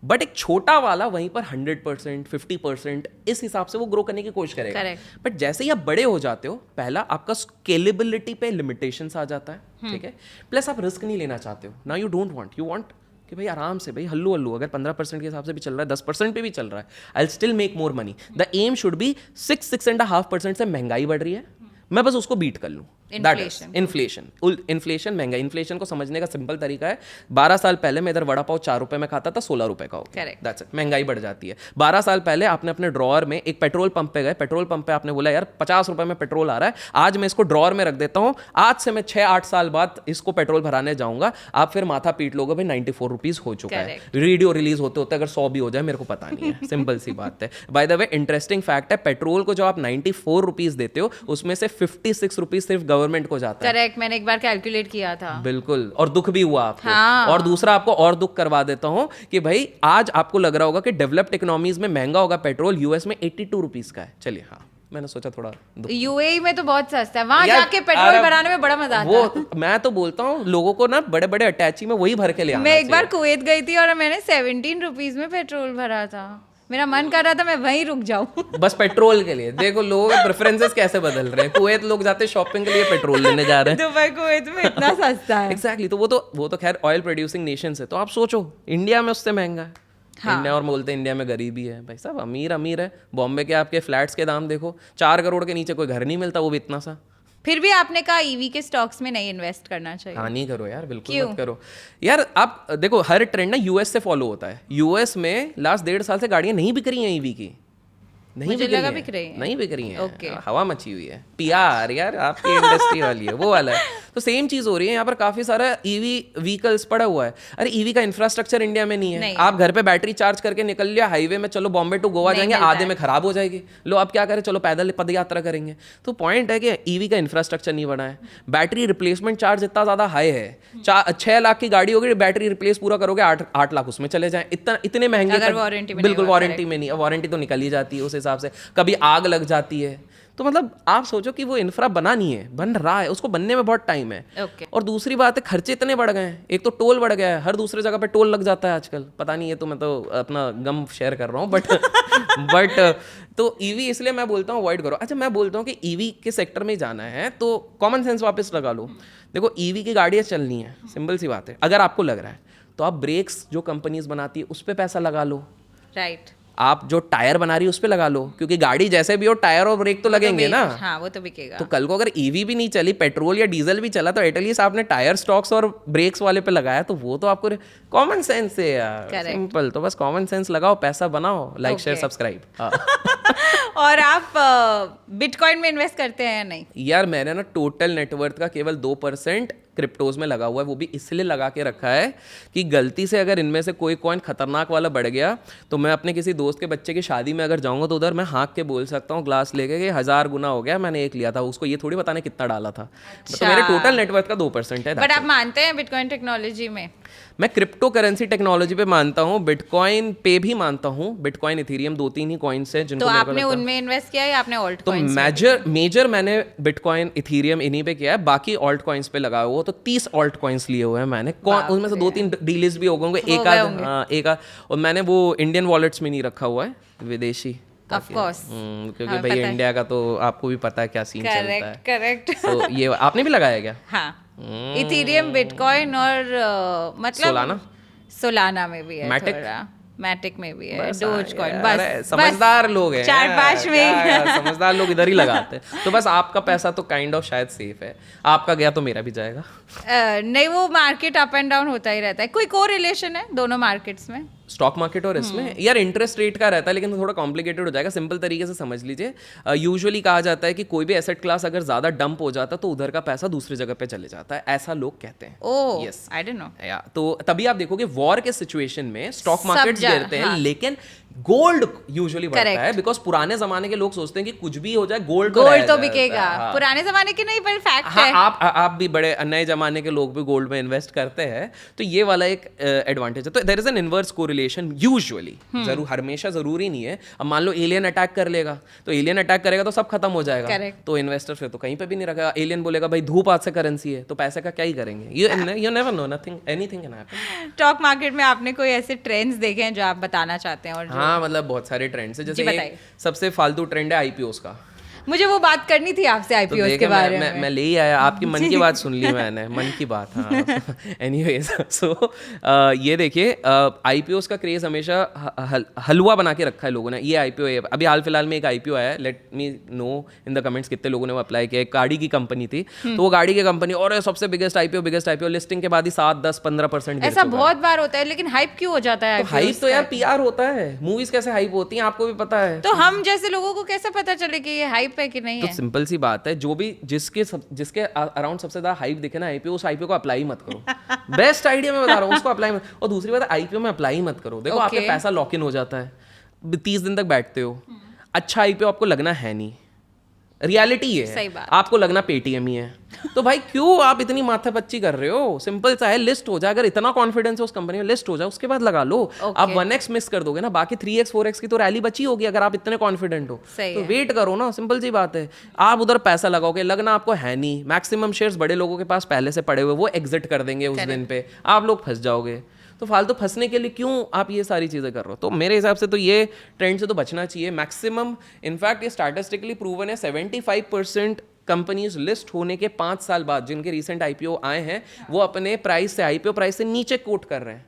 [SPEAKER 2] बट एक छोटा वाला वहीं पर 100%, 50% इस हिसाब से वो ग्रो करने की कोशिश करेगा।
[SPEAKER 1] Correct.
[SPEAKER 2] बट जैसे ही आप बड़े हो जाते हो, पहला आपका स्केलेबिलिटी पे लिमिटेशंस आ जाता है, ठीक है, प्लस आप रिस्क नहीं लेना चाहते हो ना, you don't want, you want कि भाई आराम से, भाई हल्लू हल्लू, अगर 15% के हिसाब से भी चल रहा है, 10% पे भी चल रहा है, I still make more money. The aim should be 6.5% से महंगाई बढ़ रही है, मैं बस उसको बीट कर लूँ। इन्फ्लेशन महंगाई, इन्फ्लेशन को समझने का सिंपल तरीका है, 12 साल पहले मैं इधर वड़ा पाव 4 रुपए में खाता था, 16 रुपए का हो गया, दैट्स इट, महंगाई बढ़ जाती है। 12 साल पहले आपने अपने ड्रॉअर में एक पेट्रोल पंप पे गए, पेट्रोल पंप पे आपने बोला यार 50 रुपए में पेट्रोल आ रहा है, आज मैं इसको ड्रॉअर में रख देता हूँ, आज से मैं 6-8 साल बाद इसको पेट्रोल भराने जाऊंगा, आप फिर माथा पीट लोगे भाई 94 रुपीज हो चुका है। वीडियो रिलीज होते होते अगर 100 भी हो जाए मेरे को पता नहीं है, सिंपल सी बात है। By the way interesting fact है, पेट्रोल को जो आप 94 रुपीज देते हो उसमें से 56 रुपीज सिर्फ गवर्नमेंट को जाता है।
[SPEAKER 1] करेक्ट, मैंने एक बार कैलकुलेट किया था।
[SPEAKER 2] बिल्कुल, और दुख भी हुआ आपको।
[SPEAKER 1] हाँ।
[SPEAKER 2] और दूसरा आपको और दुख करवा देता हूं कि भाई आज आपको लग रहा होगा कि डेवलप्ड इकोनॉमीज में महंगा होगा पेट्रोल, यूएस में 82 रुपीज का है। चलिए, हाँ मैंने सोचा थोड़ा
[SPEAKER 1] यूएई में तो बहुत सस्ता है, वहां जाके पेट्रोल भराने में बड़ा मजा आता है।
[SPEAKER 2] वो मैं तो बोलता हूँ लोगों को ना बड़े बड़े अटैची में वही भर के ले आना
[SPEAKER 1] मैं एक बार कुवैत गई थी और मैंने 17 रुपीज में पेट्रोल भरा था, मेरा मन कर रहा था मैं वहीं रुक जाऊं।
[SPEAKER 2] बस पेट्रोल के लिए। देखो लोगों के प्रेफरेंसेस कैसे बदल रहे हैं। कुवैत लोग जाते शॉपिंग के लिए, पेट्रोल लेने जा रहे हैं।
[SPEAKER 1] दुबई कुवैत में इतना सस्ता है।
[SPEAKER 2] एग्जैक्टली, तो वो तो खैर ऑयल प्रोड्यूसिंग नेशन है, तो आप सोचो इंडिया में उससे महंगा है। हाँ। इंडिया, और बोलते हैं इंडिया में गरीबी है, भाई साहब अमीर अमीर है। बॉम्बे के आपके फ्लैट्स के दाम देखो, 4 करोड़ के नीचे कोई घर नहीं मिलता, वो भी इतना सा।
[SPEAKER 1] फिर भी आपने कहा ईवी के स्टॉक्स में नहीं इन्वेस्ट करना चाहिए।
[SPEAKER 2] हाँ, नहीं करो यार, बिल्कुल मत करो यार। आप देखो हर ट्रेंड ना यूएस से फॉलो होता है। यूएस में लास्ट 1.5 साल से गाड़ियां नहीं बिक रही हैं ईवी की, नहीं बिक रही है, नहीं बिक रही है, हवा मची हुई है। पीआर यार आपकी इंडस्ट्री वाली है, वो वाला है। तो सेम चीज हो रही है यहाँ पर, काफी सारा ईवी व्हीकल्स पड़ा हुआ है। अरे ईवी का इंफ्रास्ट्रक्चर इंडिया में नहीं है। आप घर पे बैटरी चार्ज करके निकल लिया, हाईवे में चलो बॉम्बे टू गोवा जाएंगे, आधे में खराब हो जाएगी। लो आप क्या करें, चलो पैदल पद यात्रा करेंगे। तो पॉइंट है कि ईवी का इंफ्रास्ट्रक्चर नहीं बना है। बैटरी रिप्लेसमेंट चार्ज इतना ज्यादा हाई है, 6 लाख की गाड़ी होगी, बैटरी रिप्लेस पूरा करोगे 8 लाख उसमें चले जाए, इतने महंगे। बिल्कुल वारंटी में नहीं, वारंटी तो निकल ही जाती है उस हिसाब से। कभी आग लग जाती है, तो मतलब आप सोचो कि वो इंफ्रा बना नहीं है, बन रहा है, उसको बनने में बहुत टाइम है। और दूसरी बात है खर्चे इतने बढ़ गए हैं, एक तो टोल बढ़ गया है, हर दूसरे जगह पे टोल लग जाता है आजकल। पता नहीं है, तो मैं तो अपना गम शेयर कर रहा हूँ, बट तो ईवी इसलिए मैं बोलता हूँ अवॉइड करो। अच्छा, मैं बोलता हूँ कि ईवी के सेक्टर में जाना है तो कॉमन सेंस वापस लगा लो। देखो ईवी की गाड़ियाँ चलनी है, सिंपल सी बात है। अगर आपको लग रहा है तो आप ब्रेक्स जो कंपनीज बनाती है उस पर पैसा लगा लो, राइट। आप जो टायर बना रही है उस पे लगा लो, क्योंकि गाड़ी जैसे भी हो टायर और ब्रेक तो लगेंगे ना।
[SPEAKER 1] हाँ, वो तो बिकेगा।
[SPEAKER 2] तो कल को अगर ईवी भी नहीं चली, पेट्रोल या डीजल भी चला, तो एटलीस्ट आपने टायर स्टॉक्स और ब्रेक्स वाले पे लगाया, तो वो तो आपको कॉमन सेंस है यार, सिंपल। तो बस कॉमन सेंस लगाओ, पैसा बनाओ, लाइक शेयर सब्सक्राइब।
[SPEAKER 1] और आप बिटकॉइन में इन्वेस्ट करते हैं या नहीं?
[SPEAKER 2] यार मैंने ना टोटल नेटवर्थ का केवल 2% क्रिप्टोज में लगा हुआ है, वो भी इसलिए लगा के रखा है कि गलती से अगर इनमें से कोई कॉइन खतरनाक वाला बढ़ गया तो मैं अपने किसी दोस्त के बच्चे की शादी में अगर जाऊंगा तो उधर मैं हाँक के बोल सकता हूँ ग्लास लेके कि 1000 गुना हो गया, मैंने एक लिया था, उसको ये थोड़ी बताने कितना डाला था। तो मेरे टोटल नेटवर्थ का 2% है।
[SPEAKER 1] बट आप मानते हैं बिटकॉइन टेक्नोलॉजी में?
[SPEAKER 2] मैं क्रिप्टो करेंसी टेक्नोलॉजी पे मानता हूँ, बिटकॉइन पे भी मानता हूँ। बिटकॉइन, इथेरियम, 2-3 ही कॉइन्स हैं जिनको
[SPEAKER 1] तो आपने उनमें इन्वेस्ट किया या आपने ऑल्ट
[SPEAKER 2] तो मेजर मैंने बिटकॉइन, इथेरियम इन्हीं पे किया है, बाकी ऑल्ट कॉइन्स पे लगा हुआ। तो 30 ऑल्ट कॉइन्स लिए हुए हैं मैंने, उनमें से 2-3 डीलिस्ट भी हो गए, एक और मैंने वो इंडियन वॉलेट्स में नहीं रखा हुआ है, विदेशी।
[SPEAKER 1] Of course.
[SPEAKER 2] क्योंकि भाई इंडिया का तो आपको भी पता है क्या सीन चलता है।
[SPEAKER 1] करेक्ट।
[SPEAKER 2] तो ये आपने भी लगाया क्या?
[SPEAKER 1] हाँ, इथेरियम, बिटकॉइन और मतलब सोलाना में भी है, मैटिक में भी है, डोज कॉइन। बस
[SPEAKER 2] समझदार लोग हैं,
[SPEAKER 1] 4-5 में
[SPEAKER 2] समझदार लोग इधर ही लगाते हैं। तो बस आपका पैसा तो काइंड ऑफ शायद सेफ है, आपका गया तो मेरा भी जाएगा।
[SPEAKER 1] नहीं, वो मार्केट अप एंड डाउन होता ही रहता है। कोई कोरिलेशन है दोनों मार्केट्स में?
[SPEAKER 2] स्टॉक मार्केट और इसमें यार इंटरेस्ट रेट का रहता है, लेकिन थोड़ा कॉम्प्लिकेटेड हो जाएगा। सिंपल तरीके से समझ लीजिए, यूजुअली कहा जाता है कि कोई भी एसेट क्लास अगर ज्यादा डंप हो जाता है तो उधर का पैसा दूसरी जगह पे चले जाता है, ऐसा लोग कहते हैं।
[SPEAKER 1] ओह, यस, आई डोंट नो।
[SPEAKER 2] तो तभी आप देखोगे वॉर के सिचुएशन में स्टॉक मार्केट गिरते हैं, लेकिन गोल्ड यूजुअली बढ़ता है, बिकॉज पुराने जमाने के लोग सोचते हैं कि कुछ भी हो जाए गोल्ड
[SPEAKER 1] तो बिकेगा। पुराने जमाने के नहीं, पर फैक्ट है।
[SPEAKER 2] आप भी बड़े नए जमाने के लोग भी गोल्ड में इन्वेस्ट करते हैं, तो ये वाला एक एडवांटेज है। तो there is an inverse correlation usually, जरूर हमेशा जरूरी नहीं है। अब मान लो एलियन अटैक कर लेगा, तो एलियन अटैक करेगा तो सब खत्म हो जाएगा, तो इन्वेस्टर फिर तो कहीं पे भी नहीं रखेगा। एलियन बोलेगा भाई धूप आज से करेंसी है, तो पैसे का क्या ही करेंगे। You never no, nothing anything can happen.
[SPEAKER 1] Stock market में आपने कोई ऐसे ट्रेंड्स देखे हैं जो आप बताना चाहते हैं? और
[SPEAKER 2] हाँ, मतलब बहुत सारे ट्रेंड्स है। जैसे एक सबसे फालतू ट्रेंड है आईपीओस का।
[SPEAKER 1] मुझे वो बात करनी थी आपसे आईपीओस के बारे में।
[SPEAKER 2] मैं ले ही आया, आपकी मन की बात सुन ली मैंने, मन की बात। हाँ एनीवेज, सो ये देखिए, आईपीओस का क्रेज हमेशा हलवा बना के रखा है लोगों ने। ये आईपीओ अभी हाल फिलहाल में एक आईपीओ आया है, let me know in the comments कितने लोगों ने वो अप्लाई किया। एक गाड़ी की कंपनी थी, तो वो गाड़ी की कंपनी और सबसे बिगेस्ट आईपीओ लिस्टिंग के बाद ही 7-10-15%
[SPEAKER 1] ऐसा बहुत बार होता है, लेकिन हाइप क्यों हो जाता है?
[SPEAKER 2] हाइप तो यार पीआर होता है, मूवीज कैसे हाइप होती हैं आपको भी पता है।
[SPEAKER 1] तो हम जैसे लोगों को कैसे पता चले कि ये हाइप है कि नहीं है?
[SPEAKER 2] तो सिंपल सी बात है, जो भी जिसके अराउंड सबसे ज्यादा हाइप दिखे ना आईपीओ, उस आईपीओ को अप्लाई मत करो। बेस्ट आइडिया मैं बता रहा हूँ, उसको अप्लाई मत। और दूसरी बात, आईपीओ में अप्लाई मत करो। देखो आपका पैसा लॉक इन हो जाता है, 30 दिन तक बैठते हो। अच्छा आईपीओ आपको लगना है नहीं, रियलिटी है, आपको लगना पेटीएम ही है। तो भाई क्यों आप इतनी माथापच्ची कर रहे हो? सिंपल सा है, लिस्ट हो जाए। अगर इतना कॉन्फिडेंस है उस कंपनी में, लिस्ट हो जाए, उसके बाद लगा लो। आप 1x मिस कर दोगे ना, बाकी 3x 4x की तो रैली बची होगी अगर आप इतने कॉन्फिडेंट हो। तो वेट करो ना, सिंपल सी बात है। आप उधर पैसा लगाओगे, लगना आपको है नहीं। मैक्सिमम शेयर्स बड़े लोगों के पास पहले से पड़े हुए, वो एग्जिट कर देंगे उस दिन पे, आप लोग फंस जाओगे। तो फालतू फंसने के लिए क्यों आप ये सारी चीज़ें कर रहे हो? तो मेरे हिसाब से तो ये ट्रेंड से तो बचना चाहिए मैक्सिमम। इनफैक्ट ये स्टैटिस्टिकली प्रूवन है, 75% कंपनीज लिस्ट होने के 5 साल बाद, जिनके रिसेंट आईपीओ आए हैं, वो अपने प्राइस से, आईपीओ प्राइस से नीचे कोट कर रहे हैं।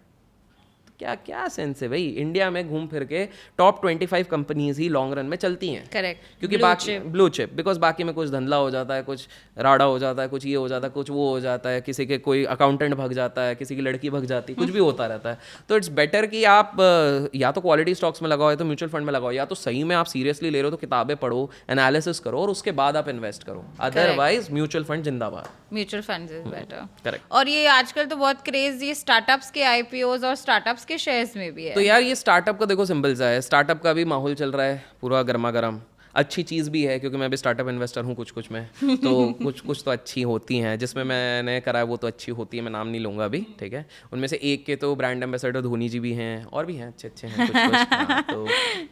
[SPEAKER 2] क्या क्या सेंस है भाई? इंडिया में घूम फिर के टॉप 25 कंपनीज ही लॉन्ग रन में चलती हैं।
[SPEAKER 1] करेक्ट,
[SPEAKER 2] क्योंकि बाकी ब्लू चिप, बिकॉज बाकी में कुछ धंधला हो जाता है, कुछ राड़ा हो जाता है, कुछ ये हो जाता है, कुछ वो हो जाता है, किसी के कोई अकाउंटेंट भग जाता है, किसी की लड़की भग जाती है, कुछ भी होता रहता है। तो इट्स बेटर कि आप या तो क्वालिटी स्टॉक्स में लगाओ, या तो म्यूचुअल फंड में लगाओ, या तो सही में आप सीरियसली ले रहे हो तो किताबें पढ़ो, एनालिसिस करो, और उसके बाद आप इन्वेस्ट करो। अदरवाइज म्यूचुअल फंड जिंदाबाद,
[SPEAKER 1] mutual fund is better.
[SPEAKER 2] Correct.
[SPEAKER 1] और ये आजकल तो बहुत क्रेज ये स्टार्टअप्स के आईपीओज और स्टार्टअप्स के शेयर्स में भी है।
[SPEAKER 2] तो यार ये स्टार्टअप का देखो सिंपल सा है, स्टार्टअप का भी माहौल चल रहा है पूरा गर्मा गर्म। अच्छी चीज़ भी है, क्योंकि मैं भी स्टार्टअप इन्वेस्टर हूँ कुछ में, तो कुछ तो अच्छी होती हैं। जिसमें मैंने करा है वो तो अच्छी होती है, मैं नाम नहीं लूँगा अभी, ठीक है। उनमें से एक के तो ब्रांड एम्बेसडर धोनी जी भी हैं, और भी हैं अच्छे हैं कुछ। हाँ,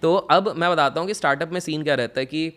[SPEAKER 2] तो अब मैं बताता हूँ कि स्टार्टअप में सीन क्या रहता है कि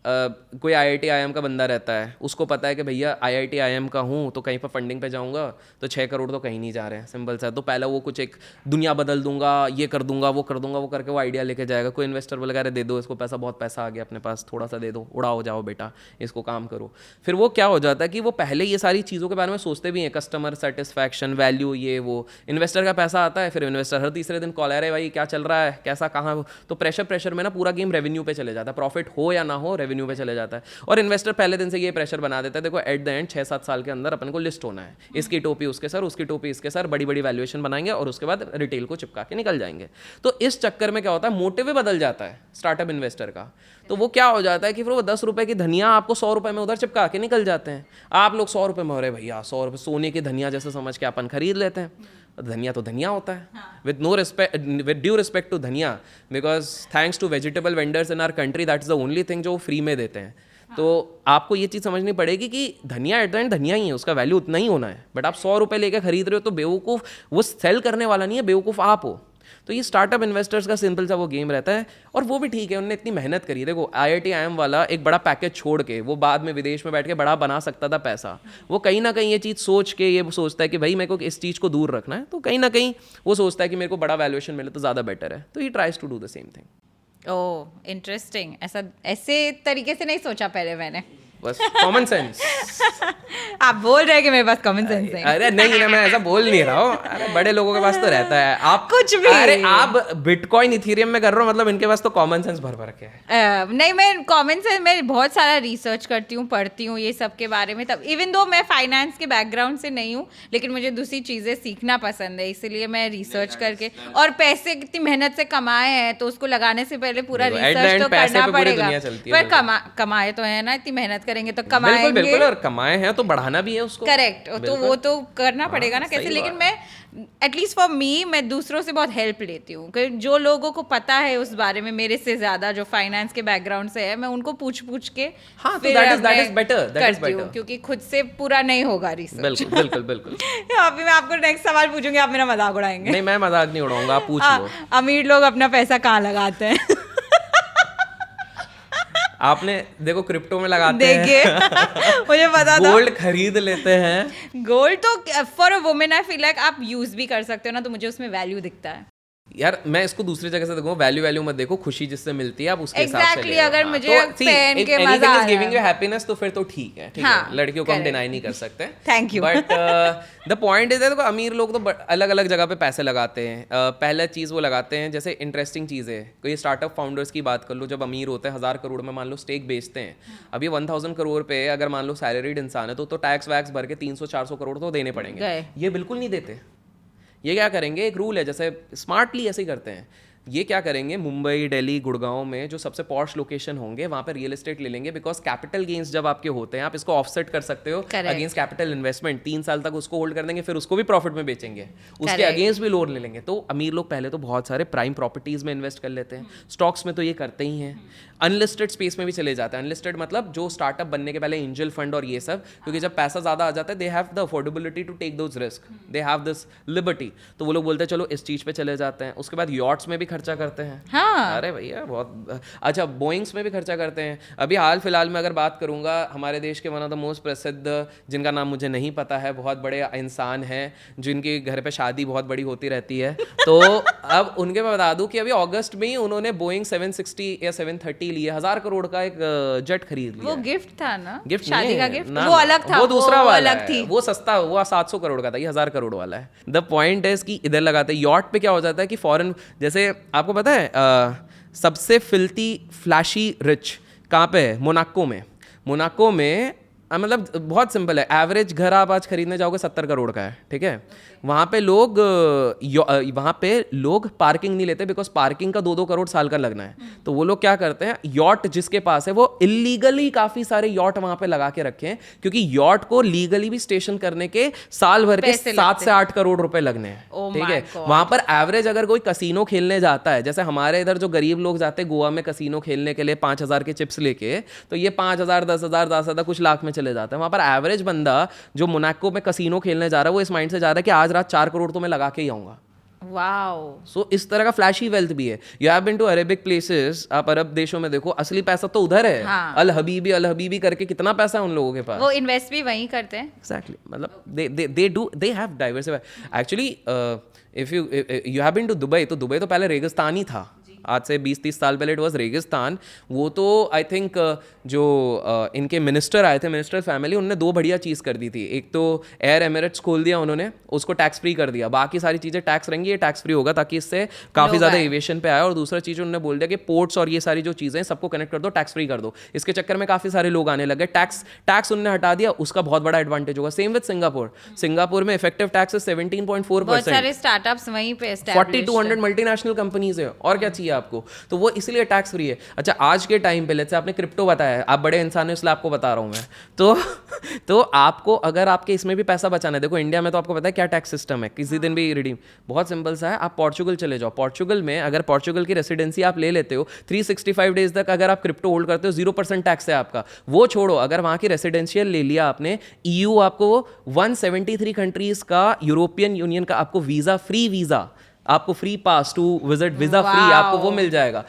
[SPEAKER 2] कोई IIT IIM का बंदा रहता है, उसको पता है कि भैया IIT IIM का हूँ तो कहीं पर फंडिंग पे जाऊँगा तो 6 करोड़ तो कहीं नहीं जा रहे हैं, सिंपल सा। तो पहला वो कुछ एक दुनिया बदल दूंगा, ये कर दूंगा, वो कर दूंगा, वो करके वो आइडिया लेके जाएगा। कोई इन्वेस्टर बोलेगा अरे दे दो इसको पैसा, बहुत पैसा आ गया अपने पास, थोड़ा सा दे दो, उड़ाओ जाओ बेटा, इसको काम करो। फिर वो क्या हो जाता है कि वो पहले ये सारी चीज़ों के बारे में सोचते भी हैं, कस्टमर सेटिस्फैक्शन, वैल्यू, ये वो। इन्वेस्टर का पैसा आता है, फिर इन्वेस्टर हर तीसरे दिन कॉल आ रहा है भाई क्या चल रहा है, कैसा, कहाँ। तो प्रेशर में ना पूरा गेम रेवेन्यू पे चले जाता है, प्रॉफिट हो या ना हो रेवेन्यू पे चले जाता है। और इन्वेस्टर पहले दिन से ये प्रेशर बना देता है, देखो एट द एंड 6-7 साल के अंदर अपन को लिस्ट होना है, इसकी टोपी उसके सर, उसकी टोपी इसके सर, बड़ी बड़ी वैल्यूएशन बनाएंगे और उसके बाद रिटेल को चिपका के निकल जाएंगे। तो इस चक्कर में क्या होता है, मोटिव भी बदल जाता है स्टार्टअप इन्वेस्टर का। तो वो क्या हो जाता है कि फिर वो 10 रुपए की धनिया आपको 100 रुपए में उधर चिपका के निकल जाते हैं। आप लोग 100 रुपए में हो रहे भैया, 100 रुपए सोने की धनिया जैसे समझ के अपन खरीद लेते हैं। धनिया तो धनिया होता है, विद ड्यू रिस्पेक्ट टू धनिया, because thanks to vegetable vendors in our country, that is the only thing जो फ्री में देते हैं। तो आपको ये चीज़ समझनी पड़ेगी कि धनिया एट द एंड धनिया ही है, उसका वैल्यू उतना ही होना है। बट आप 100 रुपये लेकर खरीद रहे हो तो बेवकूफ़ वो सेल करने वाला नहीं है, बेवकूफ़ आप हो। तो ये स्टार्टअप इन्वेस्टर्स का सिंपल सा वो गेम रहता है। और वो भी ठीक है, उन्होंने इतनी मेहनत करी है। देखो IIT IIM वाला एक बड़ा पैकेज छोड़ के वो बाद में विदेश में बैठ के बड़ा बना सकता था पैसा। वो कहीं ना कहीं ये चीज़ सोच के ये सोचता है कि भाई मेरे को इस चीज़ को दूर रखना है, तो कहीं ना कहीं वो सोचता है कि मेरे को बड़ा वैल्यूएशन मिले तो ज़्यादा बेटर है। तो he tries to do the same thing.
[SPEAKER 1] Oh interesting, ऐसे तरीके से नहीं सोचा पहले मैंने।
[SPEAKER 2] बस कॉमन सेंस।
[SPEAKER 1] आप बोल रहे हैं कि मेरे पास कॉमन सेंस है।
[SPEAKER 2] अरे नहीं ना, मैं ऐसा बोल नहीं रहा हूँ। अरे बड़े लोगों के पास तो रहता है। आप
[SPEAKER 1] कुछ भी,
[SPEAKER 2] अरे आप बिटकॉइन इथेरियम में कर रहे हो, मतलब इनके पास तो कॉमन सेंस भर भर के है।
[SPEAKER 1] नहीं, मैं कॉमन सेंस मैं बहुत सारा रिसर्च करती हूँ, पढ़ती हूँ ये सब के बारे में। तब इवन दो मैं फाइनेंस के बैकग्राउंड से नहीं हूँ, लेकिन मुझे दूसरी चीज़ें सीखना पसंद है, इसीलिए मैं रिसर्च करके। और पैसे कितनी मेहनत से कमाए हैं तो उसको लगाने से पहले पूरा रिसर्च तो करना पड़ेगा। पर कमाए तो है ना, इतनी मेहनत करेंगे तो
[SPEAKER 2] बिल्कुल
[SPEAKER 1] कमाएंगे।
[SPEAKER 2] बिल्कुल, और कमाए हैं तो बढ़ाना भी है उसको।
[SPEAKER 1] करेक्ट, तो वो तो करना पड़ेगा ना कैसे।
[SPEAKER 2] सही
[SPEAKER 1] लेकिन
[SPEAKER 2] बात
[SPEAKER 1] मैं एटलीस्ट फॉर मी, मैं दूसरों से बहुत हेल्प लेती हूँ, क्योंकि जो लोगों को पता है उस बारे में मेरे से ज्यादा, जो फाइनेंस के बैकग्राउंड से है, मैं उनको पूछ के
[SPEAKER 2] हाँ, तो
[SPEAKER 1] फिर
[SPEAKER 2] that is
[SPEAKER 1] मैं
[SPEAKER 2] better, that is
[SPEAKER 1] करती हूँ,
[SPEAKER 2] better.
[SPEAKER 1] क्योंकि खुद से पूरा नहीं होगा रिसर्च।
[SPEAKER 2] बिल्कुल बिल्कुल बिल्कुल।
[SPEAKER 1] अभी मैं आपको नेक्स्ट सवाल पूछूंगी, आप मेरा मजाक उड़ाएंगे।
[SPEAKER 2] नहीं, मैं मजाक नहीं उड़ाऊंगा, आप पूछ लो।
[SPEAKER 1] अमीर लोग अपना पैसा कहाँ लगाते हैं?
[SPEAKER 2] आपने देखो क्रिप्टो में लगाते हैं,
[SPEAKER 1] देखिए मुझे पता था।
[SPEAKER 2] गोल्ड खरीद लेते हैं।
[SPEAKER 1] गोल्ड तो for a women I feel like आप यूज भी कर सकते हो ना, तो मुझे उसमें वैल्यू दिखता है।
[SPEAKER 2] यार मैं इसको दूसरी जगह से देखूं, वैल्यू मत देखो, खुशी जिससे मिलती है आप उसके हिसाब से
[SPEAKER 1] Exactly,
[SPEAKER 2] ले लो।
[SPEAKER 1] अगर
[SPEAKER 2] हाँ,
[SPEAKER 1] मुझे
[SPEAKER 2] तो
[SPEAKER 1] पहन के मजा आ रहा
[SPEAKER 2] गिविंग यू
[SPEAKER 1] है।
[SPEAKER 2] हैप्पीनेस तो फिर तो ठीक है, ठीक
[SPEAKER 1] हाँ,
[SPEAKER 2] है, लड़कियों को हम
[SPEAKER 1] correct.
[SPEAKER 2] डिनाई नहीं कर सकते।
[SPEAKER 1] Thank you.
[SPEAKER 2] But the point is, देखो अमीर लोग तो अलग अलग जगह पे पैसे लगाते हैं। पहला चीज़ वो लगाते हैं, जैसे इंटरेस्टिंग चीज़ है, कोई स्टार्टअप फाउंडर्स की बात कर लो, जब अमीर होते हैं 1000 करोड़ में मान लो स्टेक बेचते हैं, अभी 1000 करोड़ पे अगर मान लो सैलरीड इंसान है तो टैक्स वैक्स भर के 300-400 करोड़ तो देने पड़ेंगे।
[SPEAKER 1] गए।
[SPEAKER 2] ये बिल्कुल नहीं देते। ये क्या करेंगे, एक रूल है, जैसे स्मार्टली ऐसे ही करते हैं। ये क्या करेंगे, मुंबई, दिल्ली, गुड़गांव में जो सबसे पॉश लोकेशन होंगे वहाँ पे रियल एस्टेट ले लेंगे, बिकॉज कैपिटल गेन्स जब आपके होते हैं आप इसको ऑफसेट कर सकते हो अगेंस्ट कैपिटल इन्वेस्टमेंट। 3 साल तक उसको होल्ड कर देंगे, फिर उसको भी प्रॉफिट में बेचेंगे, उसके अगेंस्ट भी लोन ले लेंगे। तो अमीर लोग पहले तो बहुत सारे प्राइम प्रॉपर्टीज में इन्वेस्ट कर लेते हैं, स्टॉक्स में तो ये करते ही हैं, अनलिस्टेड स्पेस में भी चले जाते हैं। अनलिस्टेड मतलब जो स्टार्टअप बनने के पहले एंजल फंड और ये सब, क्योंकि जब पैसा ज़्यादा आ जाता है they have the affordability to take those risk, they have this liberty, तो वो लोग बोलते हैं चलो इस चीज़ पे चले जाते हैं। उसके बाद यॉट्स में भी खर्चा करते हैं।
[SPEAKER 1] हाँ।
[SPEAKER 2] अरे भैया बहुत अच्छा, बोइंग्स में भी खर्चा करते हैं। अभी हाल फिलहाल में अगर बात करूंगा, हमारे देश के वन ऑफ द मोस्ट प्रसिद्ध, जिनका नाम मुझे नहीं पता है, बहुत बड़े इंसान हैं जिनके घर पे शादी बहुत बड़ी होती रहती है, तो अब उनके मैं बता दूं कि अभी अगस्त में ही उन्होंने बोइंग 760 या 730 लिए, 1000 करोड़ का एक जेट खरीद लिया।
[SPEAKER 1] वो गिफ्ट था ना,
[SPEAKER 2] गिफ्ट
[SPEAKER 1] शादी का गिफ्ट,
[SPEAKER 2] ना,
[SPEAKER 1] वो अलग था,
[SPEAKER 2] वो दूसरा
[SPEAKER 1] वो
[SPEAKER 2] वाला
[SPEAKER 1] अलग
[SPEAKER 2] है,
[SPEAKER 1] थी।
[SPEAKER 2] वो सस्ता, वो 700 करोड़ का था, ये 1000 करोड़ वाला है। द पॉइंट है कि इधर लगाते हैं। यॉट पे क्या हो जाता है कि फॉरेन, जैसे आपको पता है सबसे फिल्थी फ्लैशी रिच कहाँ पे है, मोनाको में। मोनाको में मतलब बहुत सिंपल है, एवरेज घर आप आज खरीदने जाओगे 70 करोड़ का है, ठीक है। वहाँ पे लोग पार्किंग नहीं लेते, बिकॉज पार्किंग का 2-2 करोड़ साल का लगना है। तो वो लोग क्या करते हैं, यॉट जिसके पास है वो इलीगली काफ़ी सारे यॉट वहाँ पे लगा के रखे हैं, क्योंकि यॉट को लीगली भी स्टेशन करने के साल भर के 7 से 8 करोड़ रुपए लगने हैं, ठीक है। वहाँ पर एवरेज अगर कोई कसीनो खेलने जाता है, जैसे हमारे इधर जो गरीब लोग जाते हैं गोवा में कसीनो खेलने के लिए 5000 के चिप्स लेके, तो ये 5000, 10,000 कुछ लाख में चले जाते हैं। वहाँ पर एवरेज बंदा जो मोनाको में कसीनो खेलने जा रहा है वो इस माइंड से जा रहा है कि आज रात 4 करोड़ तो मैं लगा के ही आऊंगा।
[SPEAKER 1] वाओ।
[SPEAKER 2] सो इस तरह का फ्लैशी वेल्थ भी है। You have been to Arabic places, आप अरब देशों में देखो, असली पैसा तो उधर है।
[SPEAKER 1] हाँ।
[SPEAKER 2] अल हबीबी करके कितना पैसा है उन लोगों के पास।
[SPEAKER 1] वो इन्वेस्ट भी वहीं करते हैं।
[SPEAKER 2] एग्जैक्टली, मतलब they have diversified. Actually if you have been to Dubai, तो दुबई तो पहले रेगिस्तान ही था, आज से 20-30 साल पहले इट वॉज रेगिस्तान। वो तो आई थिंक जो इनके मिनिस्टर आए थे, मिनिस्टर फैमिली, उन्होंने 2 बढ़िया चीज़ कर दी थी। एक तो एयर एमिरेट्स खोल दिया उन्होंने, उसको टैक्स फ्री कर दिया, बाकी सारी चीज़ें टैक्स रहेंगी, ये टैक्स फ्री होगा, ताकि इससे काफ़ी ज़्यादा एविएशन पे आया। और दूसरा चीज़ उन्होंने बोल दिया कि पोर्ट्स और ये सारी जो चीज़ें सबको कनेक्ट कर दो, टैक्स फ्री कर दो। इसके चक्कर में काफ़ी सारे लोग आने लगे, टैक्स उन्होंने हटा दिया, उसका बहुत बड़ा एडवांटेज होगा। सेम विद सिंगापुर में इफेक्टिव टैक्स 17.4%।
[SPEAKER 1] बहुत सारे स्टार्टअप्स वहीं पे
[SPEAKER 2] 40-200 मल्टीनेशनल कंपनीज है, और क्या चाहिए आपको। तो वो इसलिए टैक्स फ्री है। अच्छा, आज के टाइम पे जैसे आपने क्रिप्टो बताया है, आप बड़े इंसान हैं इसलिए आपको बता रहा हूँ मैं, तो आपको अगर आपके इसमें भी पैसा बचाना है, देखो इंडिया में तो आपको पता है क्या टैक्स सिस्टम है, किसी दिन भी रिडीम, बहुत सिंपल सा है। आप पोर्चुगल चले जाओ, पोर्चुगल में अगर पोर्चुगल की रेसिडेंसी आप ले लेते हो, 365 डेज तक अगर आप क्रिप्टो होल्ड करते हो, 0% टैक्स है आपका। वो छोड़ो, अगर वहाँ की रेसिडेंशियल ले लिया आपने, EU आपको 173 कंट्रीज का, यूरोपियन यूनियन का आपको वीज़ा, फ्री वीज़ा, आपको free pass to visit, visa free आपको वो मिल जाएगा।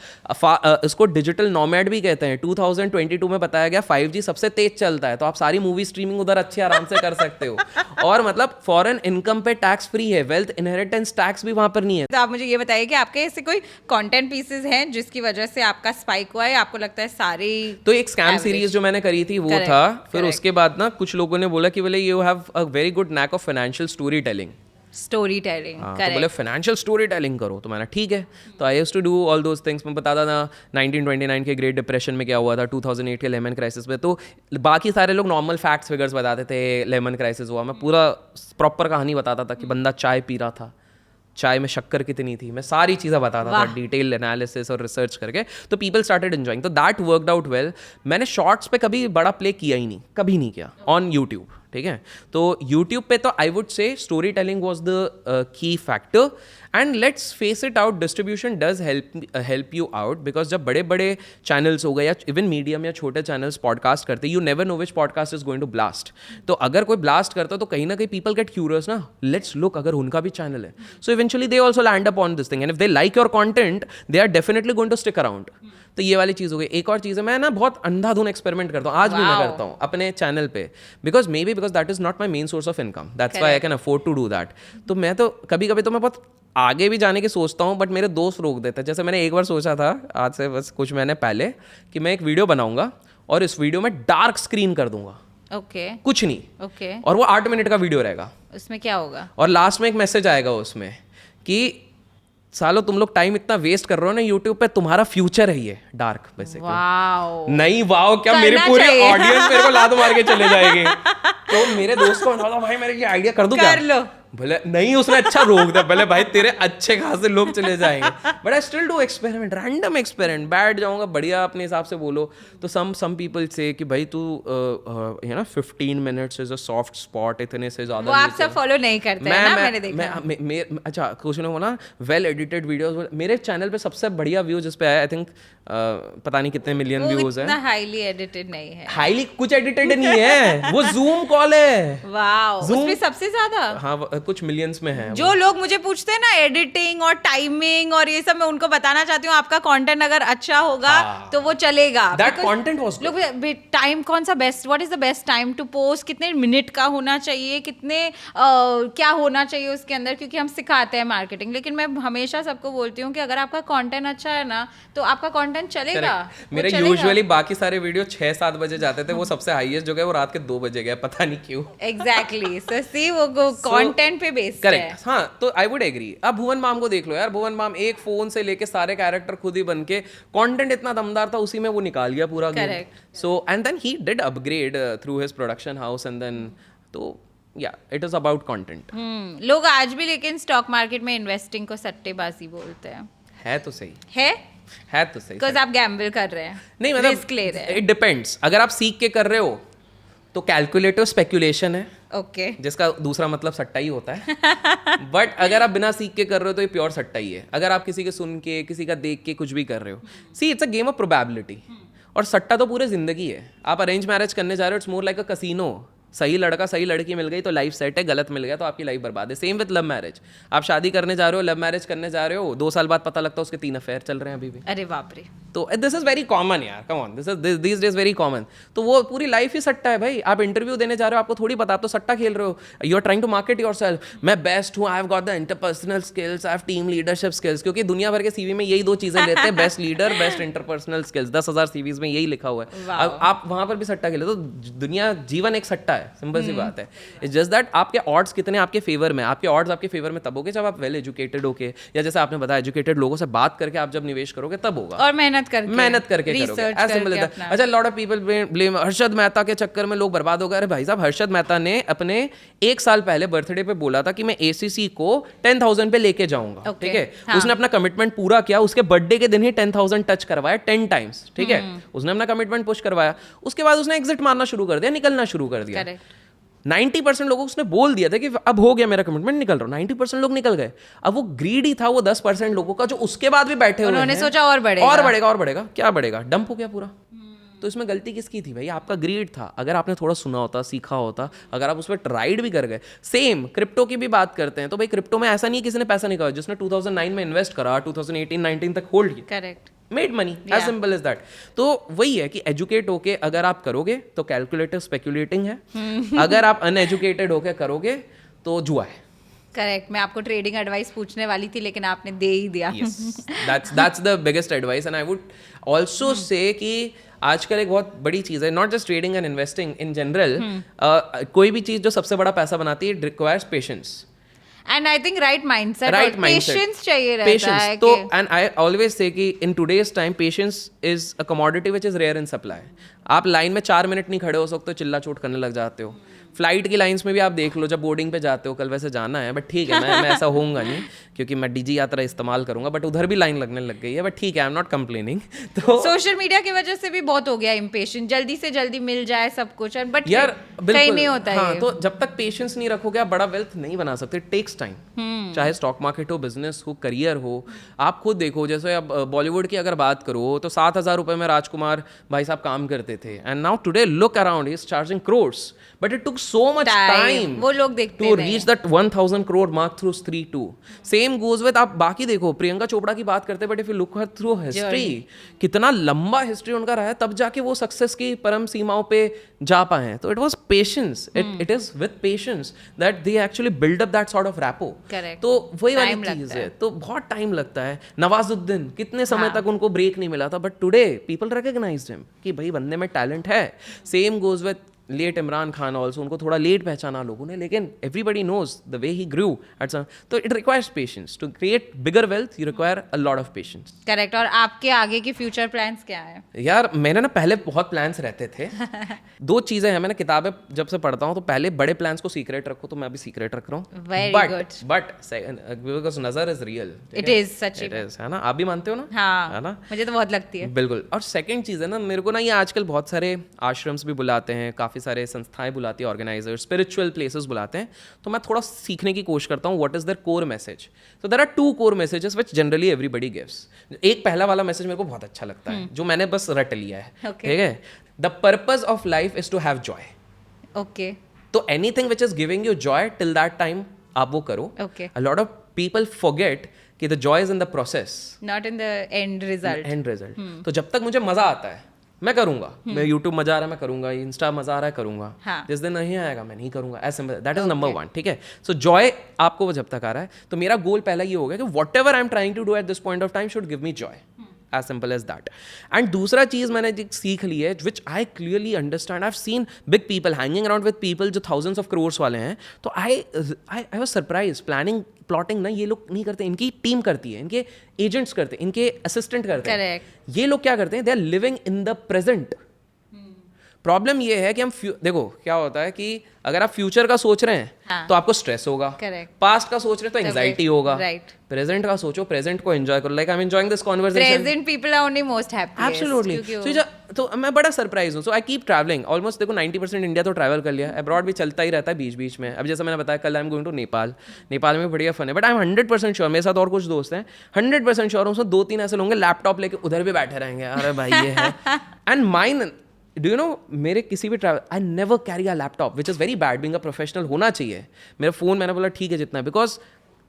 [SPEAKER 2] इसको डिजिटल नोमैड भी कहते हैं। 2022 में बताया गया 5G सबसे तेज चलता है, तो आप सारी मूवी स्ट्रीमिंग उधर अच्छे आराम से कर सकते हो। और मतलब फॉरेन इनकम पे टैक्स फ्री है, वेल्थ इनहेरिटेंस टैक्स भी वहां पर नहीं है।
[SPEAKER 1] तो आप मुझे ये बताइए कि आपके ऐसे कोई कंटेंट पीसेस हैं जिसकी वजह से आपका स्पाइक हुआ है, आपको लगता है सारी?
[SPEAKER 2] तो एक स्कैम सीरीज जो मैंने करी थी वो था, फिर उसके बाद ना कुछ लोगों ने बोला कि बोले you have a very good NAAC of financial story telling. तो बोले फाइनेंशियल स्टोरी टेलिंग करो, तो मैंने ठीक है। तो I used to do all those things. मैं बताता था 1929 के ग्रेट डिप्रेशन में क्या हुआ था, 2008 के लेमन क्राइसिस में। तो बाकी सारे लोग नॉर्मल फैक्ट्स फिगर्स बताते थे, लेमन क्राइसिस हुआ, मैं पूरा प्रॉपर कहानी बताता था कि बंदा चाय पी रहा था, चाय में शक्कर कितनी थी, मैं सारी चीज़ें बताता था डिटेल एनालिसिस और रिसर्च करके, तो पीपल स्टार्टेड एंजॉइंग, तो दैट वर्कड आउट वेल। मैंने शॉर्ट्स पे कभी बड़ा प्ले किया ही नहीं, कभी नहीं किया ऑन यूट्यूब, ठीक है। तो यूट्यूब पे तो I would say story telling was the key factor, and let's face it out, distribution does help you out, because जब बड़े बड़े चैनल्स हो गए या इवन मीडियम या छोटे चैनल्स पॉडकास्ट करते, you never know which podcast is going to blast. तो अगर कोई ब्लास्ट करता तो कहीं ना कहीं पीपल गेट क्यूरियस ना, लेट्स लुक अगर उनका भी चैनल है, so eventually they also land up on this thing, and if they like your content they are definitely going to stick around. तो ये वाली चीज़ हो गई। एक और चीज़ है, मैं ना बहुत अंधाधुन एक्सपेरिमेंट करता हूँ, आज भी मैं करता हूँ अपने चैनल पे, because that is not my main source of income, that's why I can afford to do that. तो मैं तो कभी कभी तो मैं बहुत आगे भी जाने की सोचता हूँ, बट मेरे दोस्त रोक देते हैं। जैसे मैंने एक बार सोचा था, आज से बस कुछ महीने पहले, कि मैं एक वीडियो बनाऊंगा और इस वीडियो में डार्क स्क्रीन कर दूंगा,
[SPEAKER 1] ओके
[SPEAKER 2] कुछ नहीं,
[SPEAKER 1] ओके,
[SPEAKER 2] और वो 8 मिनट का वीडियो रहेगा,
[SPEAKER 1] उसमें क्या होगा,
[SPEAKER 2] और लास्ट में एक मैसेज आएगा उसमें कि सालो तुम लोग टाइम इतना वेस्ट कर रहे हो ना यूट्यूब पे, तुम्हारा फ्यूचर है ये डार्क बेसिकली।
[SPEAKER 1] वाओ,
[SPEAKER 2] नहीं वाओ क्या, मेरी पूरी ऑडियंस मेरे को लात मार के चले जाएगी। तो मेरे दोस्त को बताता, भाई मेरे ये आइडिया कर दूं क्या?
[SPEAKER 1] कर लो।
[SPEAKER 2] भले नहीं, उसने अच्छा रोक दिया, भले भाई तेरे अच्छे खासे लोग चले जाएंगे, but I still do experiment, random experiment, बैठ जाऊंगा बढ़िया अपने हिसाब से बोलो। तो सम पीपल से कि भाई तू you know 15 minutes is a soft spot, इतने से ज्यादा
[SPEAKER 1] वो आप सब फॉलो नहीं करते हैं ना, मैंने देखा।
[SPEAKER 2] अच्छा कुछ ने बोला वेल एडिटेड वीडियोस, मेरे चैनल पे सबसे बढ़िया व्यूज इस पे आया, आई थिंक पता नहीं कितने मिलियन व्यूज है।
[SPEAKER 1] हाईली एडिटेड नहीं है,
[SPEAKER 2] हाईली कुछ एडिटेड नहीं है, वो जूम कॉल है।
[SPEAKER 1] वाओ, उसमें सबसे ज्यादा,
[SPEAKER 2] हाँ कुछ मिलियंस में है।
[SPEAKER 1] जो लोग मुझे पूछते हैं ना एडिटिंग और टाइमिंग और ये सब, मैं उनको बताना चाहती हूँ, आपका कंटेंट अगर अच्छा होगा तो वो चलेगा।
[SPEAKER 2] दैट कंटेंट वाज
[SPEAKER 1] लोग टाइम कौन सा best, what is the best time to post, कितने मिनट का होना चाहिए, कितने क्या होना चाहिए उसके अंदर, क्योंकि हम सिखाते हैं मार्केटिंग। लेकिन मैं हमेशा सबको बोलती हूँ कि अगर आपका कंटेंट अच्छा है ना तो आपका कंटेंट चलेगा।
[SPEAKER 2] मेरे यूजुअली बाकी सारे वीडियो 6-7 बजे जाते थे, वो सबसे हाईएस्ट जो गए वो रात के 2 बजे गए, पता नहीं क्यों।
[SPEAKER 1] एग्जैक्टली, सो सी वो कंटेंट पे बेस्ड है।
[SPEAKER 2] करेक्ट, हाँ, तो आई वुड एग्री। अब भुवन माम को देख लो यार, भुवन माम एक फोन से लेके सारे कैरेक्टर खुद ही बन के, कंटेंट इतना दमदार था, उसी में वो निकाल गया पूरा game. So and then he did upgrade through his production house, and then तो या इट इज अबाउट कंटेंट।
[SPEAKER 1] लोग आज भी लेकिन स्टॉक मार्केट में इन्वेस्टिंग को सट्टेबाजी बोलते हैं।
[SPEAKER 2] है तो सही,
[SPEAKER 1] है
[SPEAKER 2] तो सही,
[SPEAKER 1] बिकॉज आप गैम्बल कर रहे हैं,
[SPEAKER 2] नहीं मतलब
[SPEAKER 1] रिस्क ले रहे हैं।
[SPEAKER 2] इट डिपेंड्स, अगर आप सीख के कर रहे हो तो कैलकुलेटिव स्पेक्यूलेशन है,
[SPEAKER 1] ओके,
[SPEAKER 2] जिसका दूसरा मतलब सट्टा ही होता है। बट अगर आप बिना सीख के कर रहे हो तो ये प्योर सट्टा ही है। अगर आप किसी के सुन के, किसी का देख के कुछ भी कर रहे हो, see it's a game of probability. और सट्टा तो पूरे जिंदगी है। आप अरेंज मैरिज करने जा रहे हो, it's more like a casino. सही लड़का सही लड़की मिल गई तो लाइफ सेट है, गलत मिल गया तो आपकी लाइफ बर्बाद है। सेम विद लव मैरिज, आप शादी करने जा रहे हो, लव मैरिज करने जा रहे हो, 2 साल बाद पता लगता है उसके 3 अफेयर चल रहे हैं अभी भी।
[SPEAKER 1] अरे बाप रे,
[SPEAKER 2] तो दिस इज वेरी कॉमन यार, come on, this is these days very common. तो वो पूरी लाइफ ही सट्टा है भाई। आप इंटरव्यू देने जा रहे हो, आपको थोड़ी पता, आप तो सट्टा खेल रहे हो। You are trying to market yourself, मैं बेस्ट हूँ, I have got the interpersonal skills, I have team leadership skills, क्योंकि दुनिया भर के सीवी में यही 2 चीजें लेते हैं, best leader, best interpersonal skills. 10,000 CVs में यही लिखा हुआ है। अब आप वहां पर भी सट्टा खेले तो दुनिया, जीवन एक सट्टा है, सिंपल सी बात है। इट्स जस्ट दैट आपके ऑड्स कितने आपके फेवर में, आपके ऑड्स आपके फेवर में तब होगे जब आप वेल एजुकेटेड होके, या जैसे आपने बताया एजुकेटेड लोगों से बात करके आप जब निवेश करोगे तब होगा,
[SPEAKER 1] और मेहनत करके
[SPEAKER 2] करोगे। As simple as that. अच्छा, lot of people blame Harshad Mehta के चक्कर में लोग बर्बाद हो गए। अरे भाई साहब, हर्षद मेहता ने अपने 1 साल पहले बर्थडे पे बोला था कि मैं ACC को 10,000 पे लेके जाऊंगा, ठीक है। उसने अपना कमिटमेंट पूरा किया, उसके बर्थडे के दिन ही 10,000 टच करवाया 10 टाइम्स, ठीक है। उसने अपना कमिटमेंट पुश करवाया, उसके बाद उसने एग्जिट मारना शुरू कर दिया, निकलना शुरू कर दिया। 90% लोगों को उसने बोल दिया था कि अब हो गया मेरा कमिटमेंट, निकल रहा हूँ। 90% लोग निकल गए। अब वो ग्रीडी था वो 10% लोगों का, जो उसके बाद भी बैठे हुए हैं।
[SPEAKER 1] उन्होंने सोचा और बढ़ेगा,
[SPEAKER 2] और बढ़ेगा, क्या बढ़ेगा, डंप हो गया पूरा। तो इसमें गलती किसकी थी भाई? आपका ग्रीड था। अगर आपने थोड़ा सुना होता, सीखा होता, अगर आप उस पर राइड भी कर गए। सेम क्रिप्टो की भी बात करते हैं तो भाई क्रिप्टो में ऐसा नहीं किसी ने पैसा नहीं कहा, जिसने 2009 में इन्वेस्ट करा 2018-19 तक होल्ड किया,
[SPEAKER 1] correct,
[SPEAKER 2] made money, as simple as that. तो वही है कि एजुकेट होके अगर आप करोगे तो कैलकुलेटिव स्पेक्यूलेटिंग है, अगर आप अनएजुकेटेड होके करोगे तो जुआ है।
[SPEAKER 1] करेक्ट। मैं आपको ट्रेडिंग एडवाइस पूछने वाली थी लेकिन आपने दे ही दिया।
[SPEAKER 2] Yes, that's the biggest advice, and I would also say कि आजकल एक बहुत बड़ी चीज़ है, not just trading and investing in general, कोई भी चीज़ जो सबसे बड़ा पैसा बनाती है, it requires patience
[SPEAKER 1] and I think right mindset,
[SPEAKER 2] right
[SPEAKER 1] patience चाहिए रहता है।
[SPEAKER 2] तो एंड आई ऑलवेज से कि in today's time patience is a commodity which is rare in supply. आप लाइन में 4 मिनट नहीं खड़े हो सकते, चिल्ला चोट करने लग जाते हो। फ्लाइट की लाइंस में भी आप देख लो, जब बोर्डिंग पे जाते हो, कल वैसे जाना है बट ठीक है, मैं ऐसा होऊंगा नहीं क्योंकि मैं डीजी यात्रा इस्तेमाल करूंगा, बट उधर भी लाइन लगने लग गई है, बट ठीक है, आई एम नॉट कंप्लेनिंग। तो
[SPEAKER 1] सोशल मीडिया की वजह से भी बहुत हो गया इम्पेशेंट, जल्दी से जल्दी मिल जाए सब कुछ, बट
[SPEAKER 2] यार
[SPEAKER 1] कहीं
[SPEAKER 2] बिल्कुल
[SPEAKER 1] नहीं होता
[SPEAKER 2] हाँ,
[SPEAKER 1] है।
[SPEAKER 2] तो जब तक पेशेंस नहीं रखोगे आप बड़ा वेल्थ नहीं बना सकते, टेक्स टाइम। चाहे स्टॉक मार्केट हो, बिजनेस हो, करियर हो। आप खुद देखो, जैसे अब बॉलीवुड की अगर बात करो तो 7,000 रुपए में राजकुमार भाई साहब काम करते थे, and now today look around, he is charging crores, but it took so much time
[SPEAKER 1] वो लोग देखते
[SPEAKER 2] to reach that 1,000 crore mark through Stree 2. Same goes with, आप बाकी देखो, प्रियंका चोपड़ा की बात करते हैं, but if you look her through history, कितना लंबा हिस्ट्री उनका रहा है, तब जाके वो सक्सेस की परम सीमाओं पे जा पाए हैं। तो it was patience, it is with patience that they actually build up that sort of rapport.
[SPEAKER 1] Correct.
[SPEAKER 2] तो वही वाली
[SPEAKER 1] Time
[SPEAKER 2] चीज है, तो बहुत टाइम लगता है। नवाजुद्दीन, कितने समय तक उनको ब्रेक नहीं मिला था, but today people recognised him कि भाई बंदे में टैलेंट है। Same goes with late Imran Khan also, उनको थोड़ा लेट पहचाना लोगों ने, लेकिन everybody knows the way he grew at some. तो it requires patience to create bigger wealth, you require a lot of patience.
[SPEAKER 1] Correct. और आपके आगे के फ्यूचर प्लान्स क्या है?
[SPEAKER 2] यार मैंने ना पहले बहुत प्लान्स रहते थे। 2 चीजें हैं, मैंने किताबें जब से पढ़ता हूँ तो पहले बड़े प्लान्स को सीक्रेट रखो, तो मैं अभी सीक्रेट रख रहा हूँ।
[SPEAKER 1] Very good.
[SPEAKER 2] बट बिकॉज नजर इज रियल,
[SPEAKER 1] इट इज सच्ची
[SPEAKER 2] इट इज, है ना? आप भी मानते हो ना?
[SPEAKER 1] हाँ,
[SPEAKER 2] है ना?
[SPEAKER 1] मुझे तो बहुत लगती है।
[SPEAKER 2] बिल्कुल। और सेकंड चीज़ है ना, मेरे को ना ये आजकल बहुत सारे आश्रम्स भी बुलाते हैं, काफ़ी सारे संस्थाएं बुलाती है, ऑर्गेनाइजर्स, स्पिरिचुअल प्लेसेस बुलाते हैं, तो मैं थोड़ा सीखने की कोशिश करता हूँ what is their core message. So there are 2 core messages which generally everybody gives. एक पहला वाला मैसेज मेरे को बहुत अच्छा लगता है, जो मैंने बस रट लिया है,
[SPEAKER 1] Okay.
[SPEAKER 2] ठीक है? The purpose of life is to have joy.
[SPEAKER 1] Okay
[SPEAKER 2] तो anything which is giving you joy till that time आप वो करो।
[SPEAKER 1] Okay,
[SPEAKER 2] a lot of people forget कि the joy is in the process,
[SPEAKER 1] not in the end result.
[SPEAKER 2] End result. तो जब तक मुझे मजा आता है मैं करूंगा, मैं यूट्यूब मजा आ रहा है मैं करूंगा, इंस्टा मजा आ रहा है करूंगा,
[SPEAKER 1] हाँ.
[SPEAKER 2] जिस दिन नहीं आएगा मैं नहीं करूंगा, as simple that is number 1, ठीक है? सो जॉय आपको जब तक आ रहा है, तो मेरा गोल पहला ये होगा कि whatever I am trying to do at this point of time should give me joy, as simple as that. And दूसरा चीज मैंने सीख ली है, which I clearly understand, I have seen big people hanging around with people जो थाउजेंड्स ऑफ क्रोर्स वाले हैं, तो I was surprise, planning plotting ना ये लोग नहीं करते, इनकी टीम करती है, इनके एजेंट्स करते हैं, इनके असिस्टेंट करते हैं।
[SPEAKER 1] Correct.
[SPEAKER 2] ये लोग क्या करते हैं, they are living in the present. Problem ये है कि हम देखो क्या होता है कि अगर आप फ्यूचर का सोच रहे हैं,
[SPEAKER 1] हाँ.
[SPEAKER 2] तो आपको स्ट्रेस होगा,
[SPEAKER 1] Correct.
[SPEAKER 2] पास्ट का सोच रहे हैं तो एंजाइटी होगा,
[SPEAKER 1] Right.
[SPEAKER 2] प्रेजेंट का सोचो, प्रेजेंट को एंजॉय करो, like I am enjoying this conversation.
[SPEAKER 1] Present people are only most happy.
[SPEAKER 2] Absolutely. तो मैं बड़ा सरप्राइज हूँ। So I keep travelling almost, देखो 90% इंडिया तो ट्रैवल कर लिया, अब्रॉड भी चलता ही रहता है बीच बीच में। अब जैसे मैंने बताया कल I am going to Nepal, Nepal में बढ़िया फन है, बट आई एम 100% श्योर, मेरे साथ और कुछ दोस्त हैं, 100% श्योर हूँ, उसमें 2-3 ऐसे लोग लैपटॉप लेके उधर भी बैठे रहेंगे, अरे भाई ये है। And mine, do you know, मेरे किसी भी travel I never carry a laptop, which is very bad, being a professional होना चाहिए। मेरा फोन मैंने बोला ठीक है जितना, बिकॉज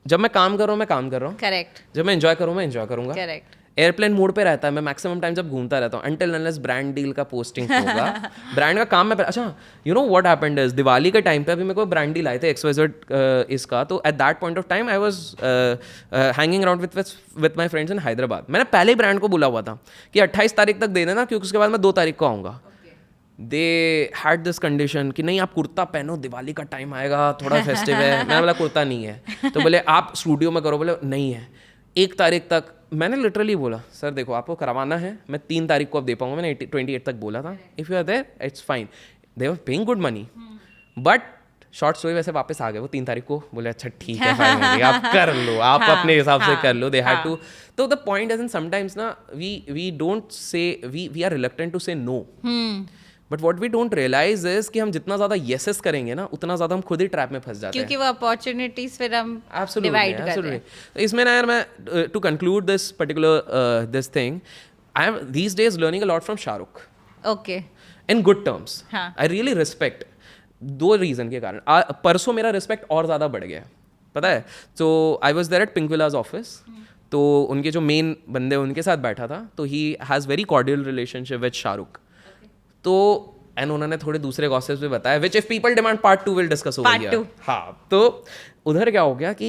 [SPEAKER 2] जब मैं काम कर रहा हूँ मैं काम कर रहा हूँ,
[SPEAKER 1] करेक्ट
[SPEAKER 2] जब मैं एंजॉय करूँ मैं एंजॉय करूँगा।
[SPEAKER 1] करेक्ट।
[SPEAKER 2] एयरप्लेन मोड पे रहता है, मैं मैक्सिमम टाइम जब घूमता रहता हूँ, अंटिल अनलेस ब्रांड डील का पोस्टिंग होगा। ब्रांड का काम मैं, अच्छा you know what happened is, Diwali के टाइम पे अभी मेरे को ब्रांड डील आए थे XYZ इसका, तो at that point of time I was hanging around with my friends इन हैदराबाद। मैंने पहले ही ब्रांड को बोला हुआ था कि 28 तारीख तक दे देना, क्योंकि उसके बाद मैं 2 तारीख को आऊँगा। दे हैड दिस कंडीशन कि नहीं आप कुर्ता पहनो, दिवाली का टाइम आएगा, थोड़ा फेस्टिव है। मैंने बोला कुर्ता नहीं है, तो बोले आप स्टूडियो में करो, बोले नहीं है 1 तारीख तक। मैंने लिटरली बोला सर देखो आपको करवाना है, मैं 3 तारीख को अब दे पाऊंगा, मैंने 28 तक बोला था, if you are there it's fine. They were paying good money, but short story वैसे वापस आ गए वो 3 तारीख को, बोले अच्छा ठीक है फाइनली आप कर लो, आप अपने हिसाब से कर लो। They had to. तो the point is in sometimes ना we don't say, we are reluctant to say no, but what we don't realise is कि हम जितना ज्यादा येसेस करेंगे ना, उतना ज्यादा हम खुद ही ट्रैप में फंस जाते हैं,
[SPEAKER 1] क्योंकि वो अपॉर्चुनिटीज फिर हम
[SPEAKER 2] Absolutely,
[SPEAKER 1] डिवाइड कर रहे
[SPEAKER 2] absolutely.
[SPEAKER 1] हैं।
[SPEAKER 2] तो इसमें ना यार मैं to conclude this particular this thing, I am these days learning a lot from Shahrukh
[SPEAKER 1] okay
[SPEAKER 2] in good terms.
[SPEAKER 1] हाँ.
[SPEAKER 2] आई रियली रिस्पेक्ट 2 रीजन के कारण। परसों मेरा रिस्पेक्ट और ज़्यादा बढ़ गया, पता है? तो I was there at Pinkvilla's office, तो उनके जो मेन बंदे उनके साथ बैठा था, तो he has very cordial relationship with Shah Rukh. तो एंड उन्होंने थोड़े दूसरे गॉसिप्स भी बताया, which if people demand part 2 will discuss over here. हाँ, तो उधर क्या हो गया कि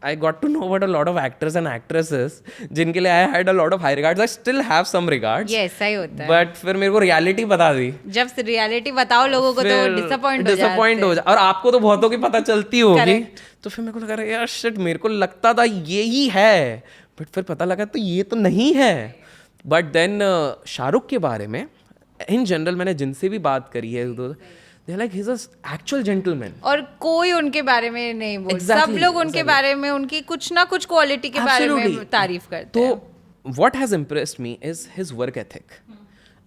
[SPEAKER 2] I got to know about a lot of actors and actresses जिनके लिए I had a lot of high regards, I still have some regards.
[SPEAKER 1] ये ऐसा ही होता है,
[SPEAKER 2] बट फिर मेरे को रियलिटी बता दी,
[SPEAKER 1] जब रियलिटी बताओ लोगों को तो डिसअपॉइंट
[SPEAKER 2] हो जाए, और आपको तो बहुतों की पता चलती होगी। तो फिर मेरे को लगा यार शिट, मेरे को लगता था ये ही है, बट फिर पता लगा तो ये तो नहीं है। बट देन शाहरुख के बारे में इन जनरल मैंने जिनसे भी बात करी है they're like he's an actual gentleman.
[SPEAKER 1] और कोई उनके बारे में नहीं बोल,
[SPEAKER 2] Exactly,
[SPEAKER 1] सब लोग उनके बारे में उनकी कुछ ना कुछ क्वालिटी के बारे में
[SPEAKER 2] Absolutely.
[SPEAKER 1] तारीफ करते हैं.
[SPEAKER 2] तो what has impressed me is his work ethic.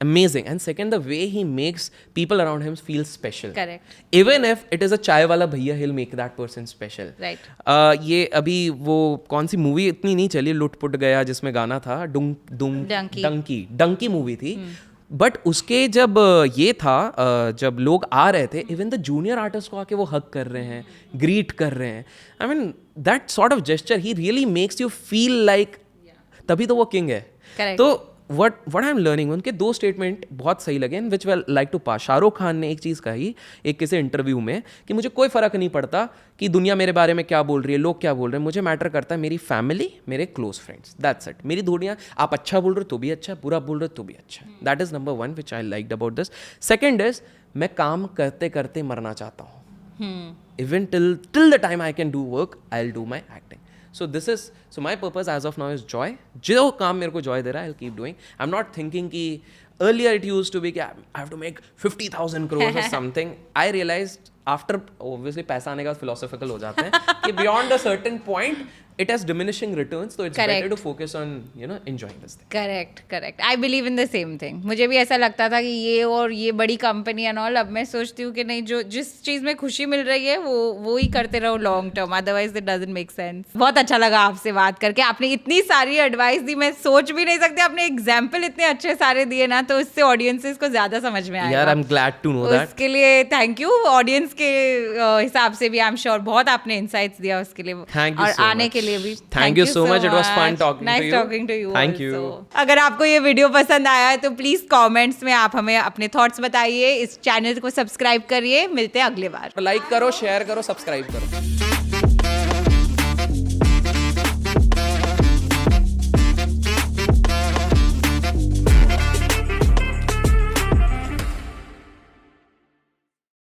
[SPEAKER 2] Amazing. And second, the way he makes people around him feel special.
[SPEAKER 1] Correct.
[SPEAKER 2] Even if it is a चाय वाला भैया, he'll make that person special.
[SPEAKER 1] Right.
[SPEAKER 2] ये अभी वो कौन सी मूवी इतनी नहीं चली, लुट पुट गया, जिसमें गाना था डंकी मूवी थी. बट उसके जब ये था, जब लोग आ रहे थे, इवन द जूनियर आर्टिस्ट को आके वो हक कर रहे हैं, ग्रीट कर रहे हैं. I mean that sort of gesture he really makes you feel like, तभी तो वो किंग है.
[SPEAKER 1] Correct.
[SPEAKER 2] तो what आई एम लर्निंग, उनके 2 स्टेटमेंट बहुत सही लगे, विच वे लाइक टू पास. शाहरुख खान ने एक चीज़ कही एक किसी इंटरव्यू में कि मुझे कोई फ़र्क नहीं पड़ता कि दुनिया मेरे बारे में क्या बोल रही है, लोग क्या बोल रहे हैं, मुझे मैटर करता है मेरी फैमिली, मेरे क्लोज फ्रेंड्स, दैट्स इट. मेरी दुनिया, आप अच्छा बोल रहे हो तो भी अच्छा, बुरा बोल रहे हो तो भी अच्छा. That is number 1 which I like about this. Second is, मैं काम करते करते मरना चाहता हूँ. Even till the time I can do work, I will do my acting. So my purpose as of now is joy. जो काम मेरे को joy दे रहा है, I'll keep doing. I'm not thinking कि earlier it used to be कि I have to make 50,000 crores or something. I realized after, obviously पैसा आने के बाद philosophical हो जाते हैं कि beyond a certain point it has diminishing returns, so it's better to focus on enjoying this thing.
[SPEAKER 1] Correct. I believe in the same thing. मुझे भी ऐसा लगता था कि ये और ये बड़ी कंपनी एंड ऑल, अब मैं सोचती हूँ कि नहीं, जो जिस चीज़ में खुशी मिल रही है वो ही करते रहो long term, otherwise it doesn't make sense. बहुत अच्छा लगा आपसे बात करके. आपने इतनी सारी एडवाइस दी, मैं सोच भी नहीं सकती. आपने एग्जाम्पल इतने अच्छे सारे दिए ना, तो इससे ऑडियंसेस को ज़्यादा समझ में आएगा.
[SPEAKER 2] यार, I'm glad to know that.
[SPEAKER 1] उसके लिए थैंक यू. ऑडियंस के हिसाब से भी आई एम श्योर बहुत आपने इंसाइट्स दिया उसके लिए.
[SPEAKER 2] Thank you
[SPEAKER 1] और
[SPEAKER 2] so
[SPEAKER 1] आने
[SPEAKER 2] much.
[SPEAKER 1] के लिए भी
[SPEAKER 2] Thank you so much. It was fun talking to you.
[SPEAKER 1] Nice talking to you.
[SPEAKER 2] Thank you.
[SPEAKER 1] अगर आपको ये वीडियो पसंद आया है तो प्लीज कमेंट्स में आप हमें अपने थॉट्स बताइए. इस चैनल को सब्सक्राइब करिए. मिलते हैं अगले बार.
[SPEAKER 2] लाइक करो, शेयर करो, सब्सक्राइब करो.